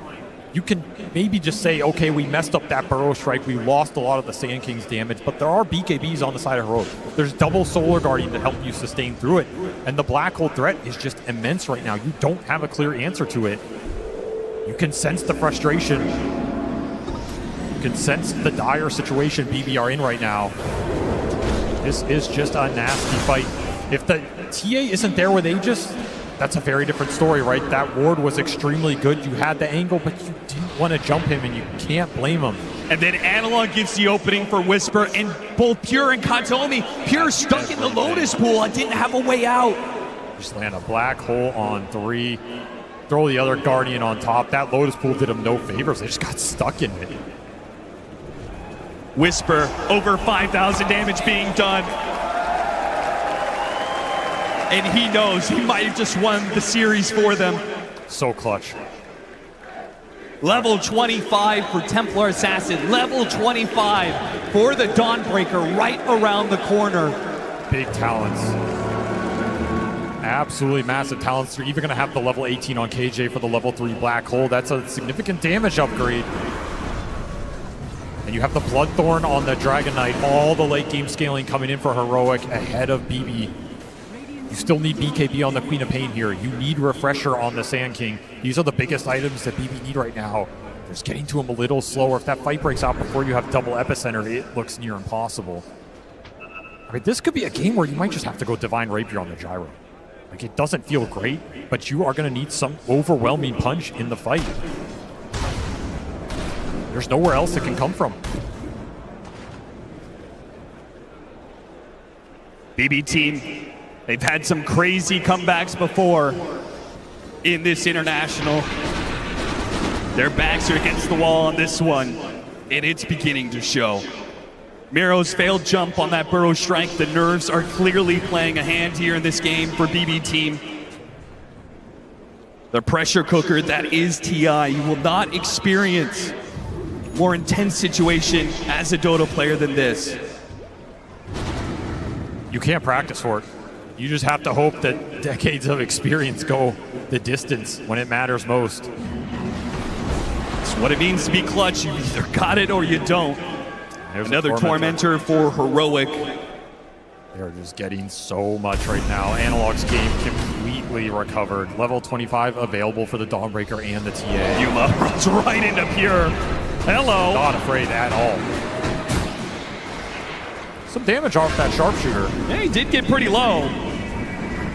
You can maybe just say, okay, we messed up that Burrow strike. We lost a lot of the Sand King's damage, but there are BKBs on the side of Heroic. There's double Solar Guardian to help you sustain through it. And the Black Hole threat is just immense right now. You don't have a clear answer to it. You can sense the frustration. You can sense the dire situation BB are in right now. This is just a nasty fight. If the TA isn't there with Aegis, that's a very different story, right? That ward was extremely good. You had the angle, but you didn't want to jump him, and you can't blame him.
And then Analog gives the opening for Whisper, and both Pure and Kantomi. Pure stuck in the Lotus pool. I didn't have a way out.
Just land a Black Hole on 3. Throw the other Guardian on top. That Lotus pool did him no favors. They just got stuck in it.
Whisper, over 5,000 damage being done. And he knows he might have just won the series for them.
So clutch.
Level 25 for Templar Assassin. Level 25 for the Dawnbreaker right around the corner.
Big talents. Absolutely massive talents. You're even going to have the level 18 on KJ for the level 3 Black Hole. That's a significant damage upgrade. And you have the Bloodthorn on the Dragon Knight. All the late game scaling coming in for Heroic ahead of BB. You still need BKB on the Queen of Pain here. You need Refresher on the Sand King. These are the biggest items that BB need right now. Just getting to him a little slower. If that fight breaks out before you have double Epicenter, it looks near impossible. I mean, this could be a game where you might just have to go Divine Rapier on the Gyro. Like, it doesn't feel great, but you are going to need some overwhelming punch in the fight. There's nowhere else it can come from.
BB team, they've had some crazy comebacks before in this international. Their backs are against the wall on this one, and it's beginning to show. Miro's failed jump on that Burrow strike. The nerves are clearly playing a hand here in this game for BB team. The pressure cooker that is TI. You will not experience more intense situation as a Dota player than this.
You can't practice for it. You just have to hope that decades of experience go the distance when it matters most.
It's what it means to be clutch. You either got it or you don't.
There's
another Tormentor for Heroic.
They're just getting so much right now. Analog's game completely recovered. Level 25 available for the Dawnbreaker and the TA.
Yuma runs right into Pure. Hello.
Not afraid at all. Some damage off that sharpshooter.
Yeah, he did get pretty low.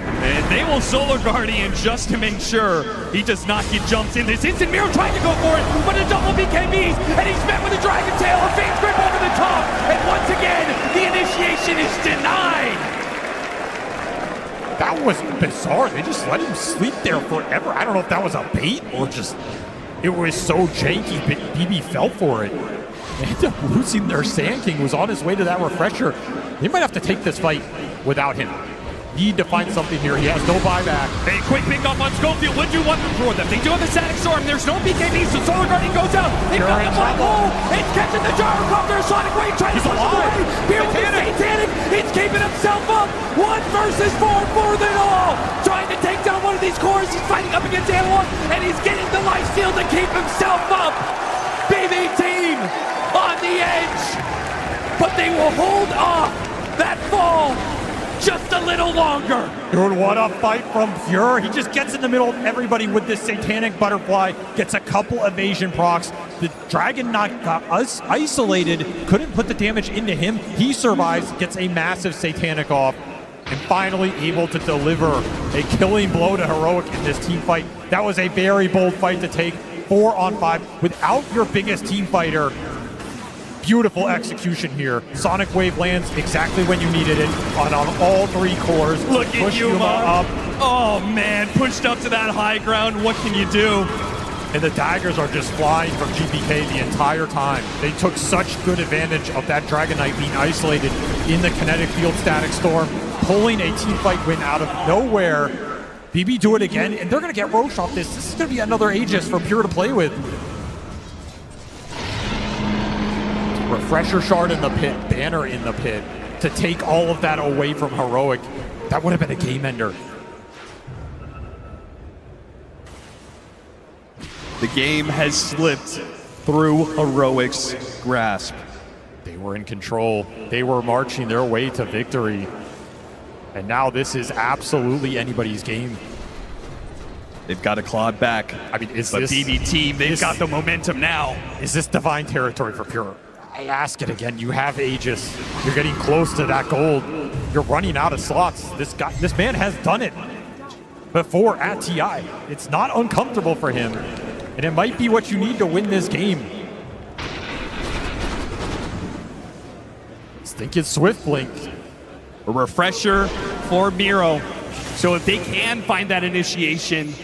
And they will Solar Guardian just to make sure he does not get jumped in this instant. Miro trying to go for it, but a double BKBs, and he's met with a Dragon Tail, a Fiend's Grip over the top, and
was bizarre. They just let him sleep there forever. I don't know if that was a bait or just it was so janky. BB fell for it. They ended up losing their Sand King, who was on his way to that refresher. They might have to take this fight without him. Need to find something here. He has no buyback.
A quick pick off on Schofield. Would you want to throw them? They do have a static storm. There's no BKB, so Solar Guardian goes out. They've got a black hole. It's catching the gyrocopter. Sonic Wave trying to push it away. Here with the Satanic. It's keeping himself up. 1 versus 4 for them all. Trying to take down one of these cores. He's fighting up against Analog, and he's getting the life steal to keep himself up. BB team on the edge, but they will hold off that fall just a little longer.
Dude, what a fight from Pure. He just gets in the middle of everybody with this Satanic Butterfly, gets a couple evasion procs. The Dragon got us isolated, couldn't put the damage into him. He survives, gets a massive Satanic off, and finally able to deliver a killing blow to Heroic in this team fight. That was a very bold fight to take. 4 on 5 without your biggest team fighter. Beautiful execution here. Sonic Wave lands exactly when you needed it on all 3 cores.
Look at
Push
Yuma
up.
Oh man, pushed up to that high ground. What can you do?
And the daggers are just flying from GPK the entire time. They took such good advantage of that Dragon Knight being isolated in the kinetic field static storm, pulling a team fight win out of nowhere. BB do it again, and they're going to get Roche off this. This is going to be another Aegis for Pure to play with. Refresher shard in the pit, banner in the pit to take all of that away from Heroic. That would have been a game ender.
The game has slipped through Heroic's grasp.
They were in control. They were marching their way to victory. And now this is absolutely anybody's game.
They've got to claw it back.
I mean, is
but
this...
BB team, they've got the momentum now.
Is this divine territory for Pure? I ask it again. You have Aegis. You're getting close to that gold. You're running out of slots. This man has done it before at TI. It's not uncomfortable for him. And it might be what you need to win this game. Just think it's Swift Blink.
A refresher for Miro. So if they can find that initiation,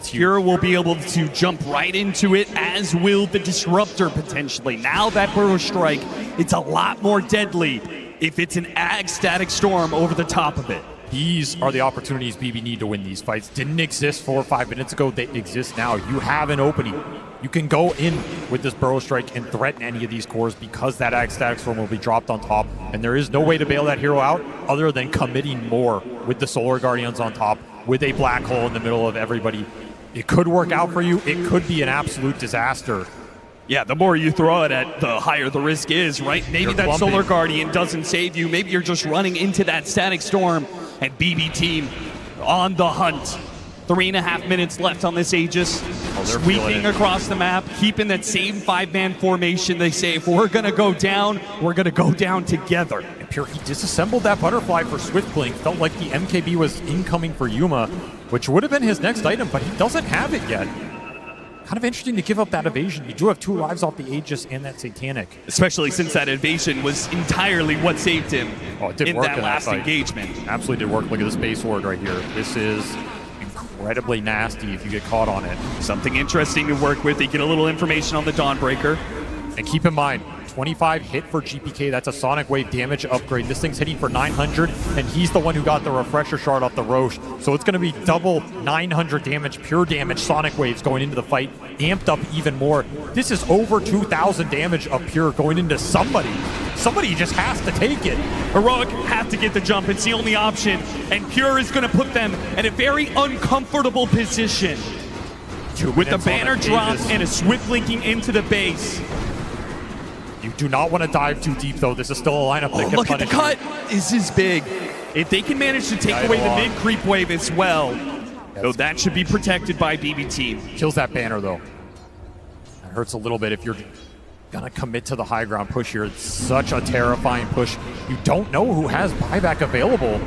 Pure will be able to jump right into it, as will the Disruptor potentially. Now that Burrow Strike, it's a lot more deadly if it's an Ag Static Storm over the top of it.
These are the opportunities BB need to win these fights. Didn't exist 4 or 5 minutes ago. They exist now. You have an opening. You can go in with this Burrow Strike and threaten any of these cores because that Ag Static Storm will be dropped on top. And there is no way to bail that hero out other than committing more with the Solar Guardians on top, with a black hole in the middle of everybody. It could work out for you. It could be an absolute disaster.
Yeah, the more you throw it at, the higher the risk is, right? Maybe that Solar Guardian doesn't save you. Maybe you're just running into that Static Storm, and BB team on the hunt. 3.5 minutes left on this Aegis. Sweeping across the map, keeping that same 5-man formation. They say, if we're going to go down, we're going to go down together.
And Pure, he disassembled that Butterfly for Swift Blink. Felt like the MKB was incoming for Yuma, which would have been his next item, but he doesn't have it yet. Kind of interesting to give up that evasion. You do have 2 lives off the Aegis and that Satanic.
Especially since that evasion was entirely what saved him in that last engagement.
Absolutely did work. Look at this base ward right here. This is incredibly nasty if you get caught on it.
Something interesting to work with. They get a little information on the Dawnbreaker.
And keep in mind, 25 hit for GPK. That's a Sonic Wave damage upgrade. This thing's hitting for 900, and he's the one who got the Refresher Shard off the Roche. So it's going to be double 900 damage, pure damage Sonic Waves going into the fight, amped up even more. This is over 2,000 damage of Pure going into somebody. Somebody just has to take it.
Heroic have to get the jump. It's the only option, and Pure is going to put them in a very uncomfortable position. With the banner drop and a swift linking into the base.
You do not want to dive too deep, though. This is still a lineup that can
look at the
punish
cut. This is big. If they can manage to take away the mid creep wave as well, though, that should be protected by BB team.
Kills that banner, though. That hurts a little bit if you're going to commit to the high ground push here. It's such a terrifying push. You don't know who has buyback available.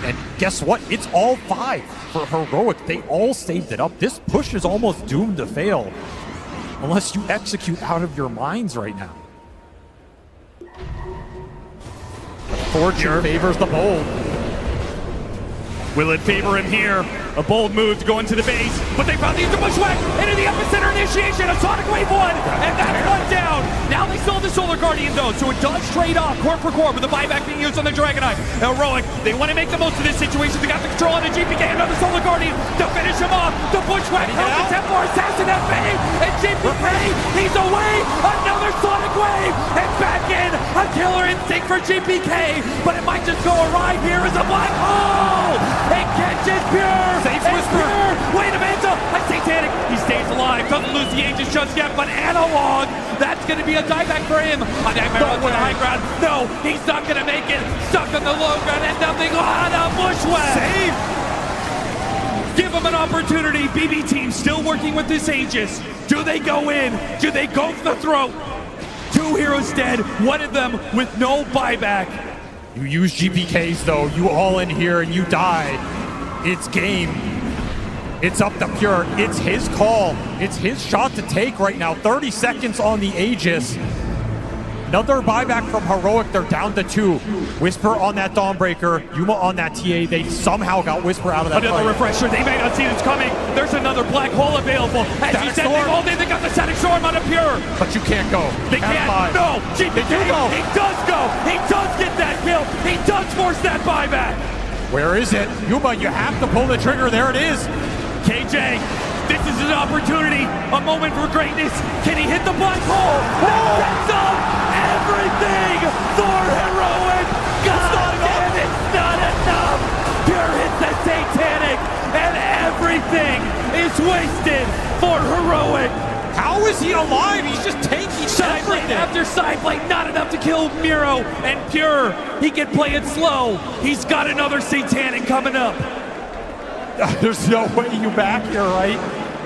And guess what? It's all 5 for Heroic. They all saved it up. This push is almost doomed to fail unless you execute out of your minds right now. Fortune favors the bold.
Will it favor him here? A bold move to go into the base, but they found the bushwhack into the epicenter initiation. A Sonic Wave 1, and that's one down. Now they still have the Solar Guardian though, so it does trade off core for core with the buyback being used on the Dragonite. Heroic, they want to make the most of this situation. They got the control on the GPK, another Solar Guardian to finish him off. The bushwhack comes the Templar Assassin FA, and GPK, he's away. Another Sonic Wave, and back in. A killer instinct for GPK, but it might just go awry here as a black hole. It catches Pure.
Safe whisper.
Pure. Wait a minute, a Satanic. He stays alive, doesn't lose the Aegis just yet, but Analog, that's going to be a dieback for him. A nightmare on the high ground. No, he's not going to make it. Stuck on the low ground and nothing on a bushwhack.
Save.
Give him an opportunity. BB team still working with this Aegis. Do they go in? Do they go for the throat? 2 heroes dead, one of them with no buyback.
You use GPKs though, you all in here and you die. It's game. It's up to Pure. It's his call. It's his shot to take right now. 30 seconds on the Aegis. Another buyback from Heroic. They're down to 2. Whisper on that Dawnbreaker. Yuma on that TA. They somehow got Whisper out of that
Another
fight.
refresher. They may not see this coming. There's another black hole available. As he said, they've all day they got the Static Storm on a Pure.
But you can't go.
They can't. No. GPK. He does go. He does get that kill. He does force that buyback.
Where is it? Yuma, you have to pull the trigger. There it is.
KJ, this is an opportunity, a moment for greatness. Can he hit the black hole? That sets up everything for Heroic. God damn, it's not enough. Pure hits the Satanic, and everything is wasted for Heroic.
How is he alive? He's just tanking
Side blade after side blade, not enough to kill Miro. And Pure, he can play it slow. He's got another Satanic coming up.
There's no way you back here, right?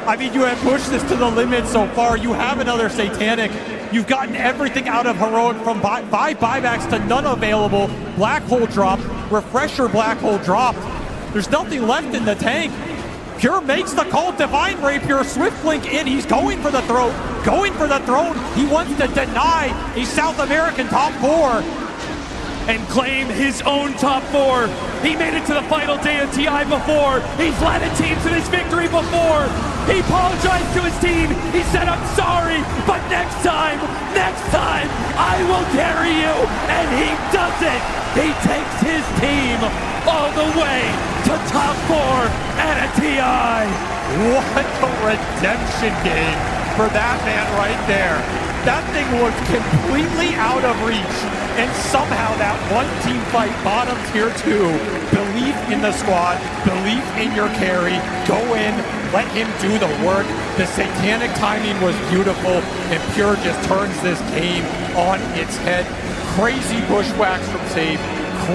I mean, you have pushed this to the limit so far. You have another Satanic. You've gotten everything out of Heroic from 5 buybacks to none available. Black hole drop, refresher black hole dropped. There's nothing left in the tank. Pure makes the call. Divine Rapier, Swift Blink in. He's going for the throat, going for the throne. He wants to deny a South American top 4.
And claim his own top 4. He made it to the final day of TI before. He's led a team to this victory before. He apologized to his team. He said, I'm sorry, but next time, I will carry you. And he does it. He takes his team all the way to top 4 at a TI.
What a redemption game for that man right there. That thing was completely out of reach, and somehow that one team fight bottom tier 2. Belief in the squad, belief in your carry, go in, let him do the work. The Satanic timing was beautiful, and Pure just turns this game on its head. Crazy bushwhacks from Save,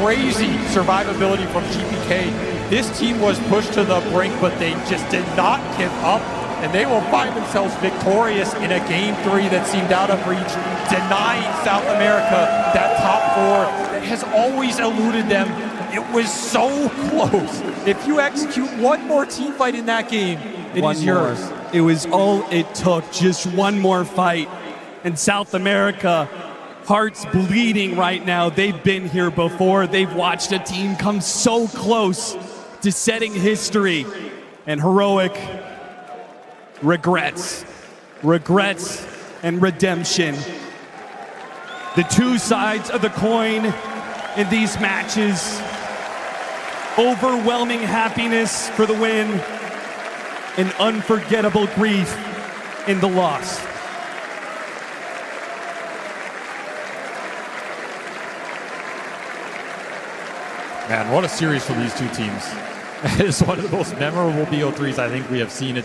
crazy survivability from GPK. This team was pushed to the brink, but they just did not give up. And they will find themselves victorious in a Game 3 that seemed out of reach, denying South America that top 4 that has always eluded them. It was so close. If you execute one more team fight in that game, it is yours.
It was all it took, just one more fight. And South America, hearts bleeding right now. They've been here before. They've watched a team come so close to setting history. And Heroic regrets and redemption. The 2 sides of the coin in these matches. Overwhelming happiness for the win and unforgettable grief in the loss.
Man, what a series for these 2 teams. It is one of the most memorable BO3s I think we have seen.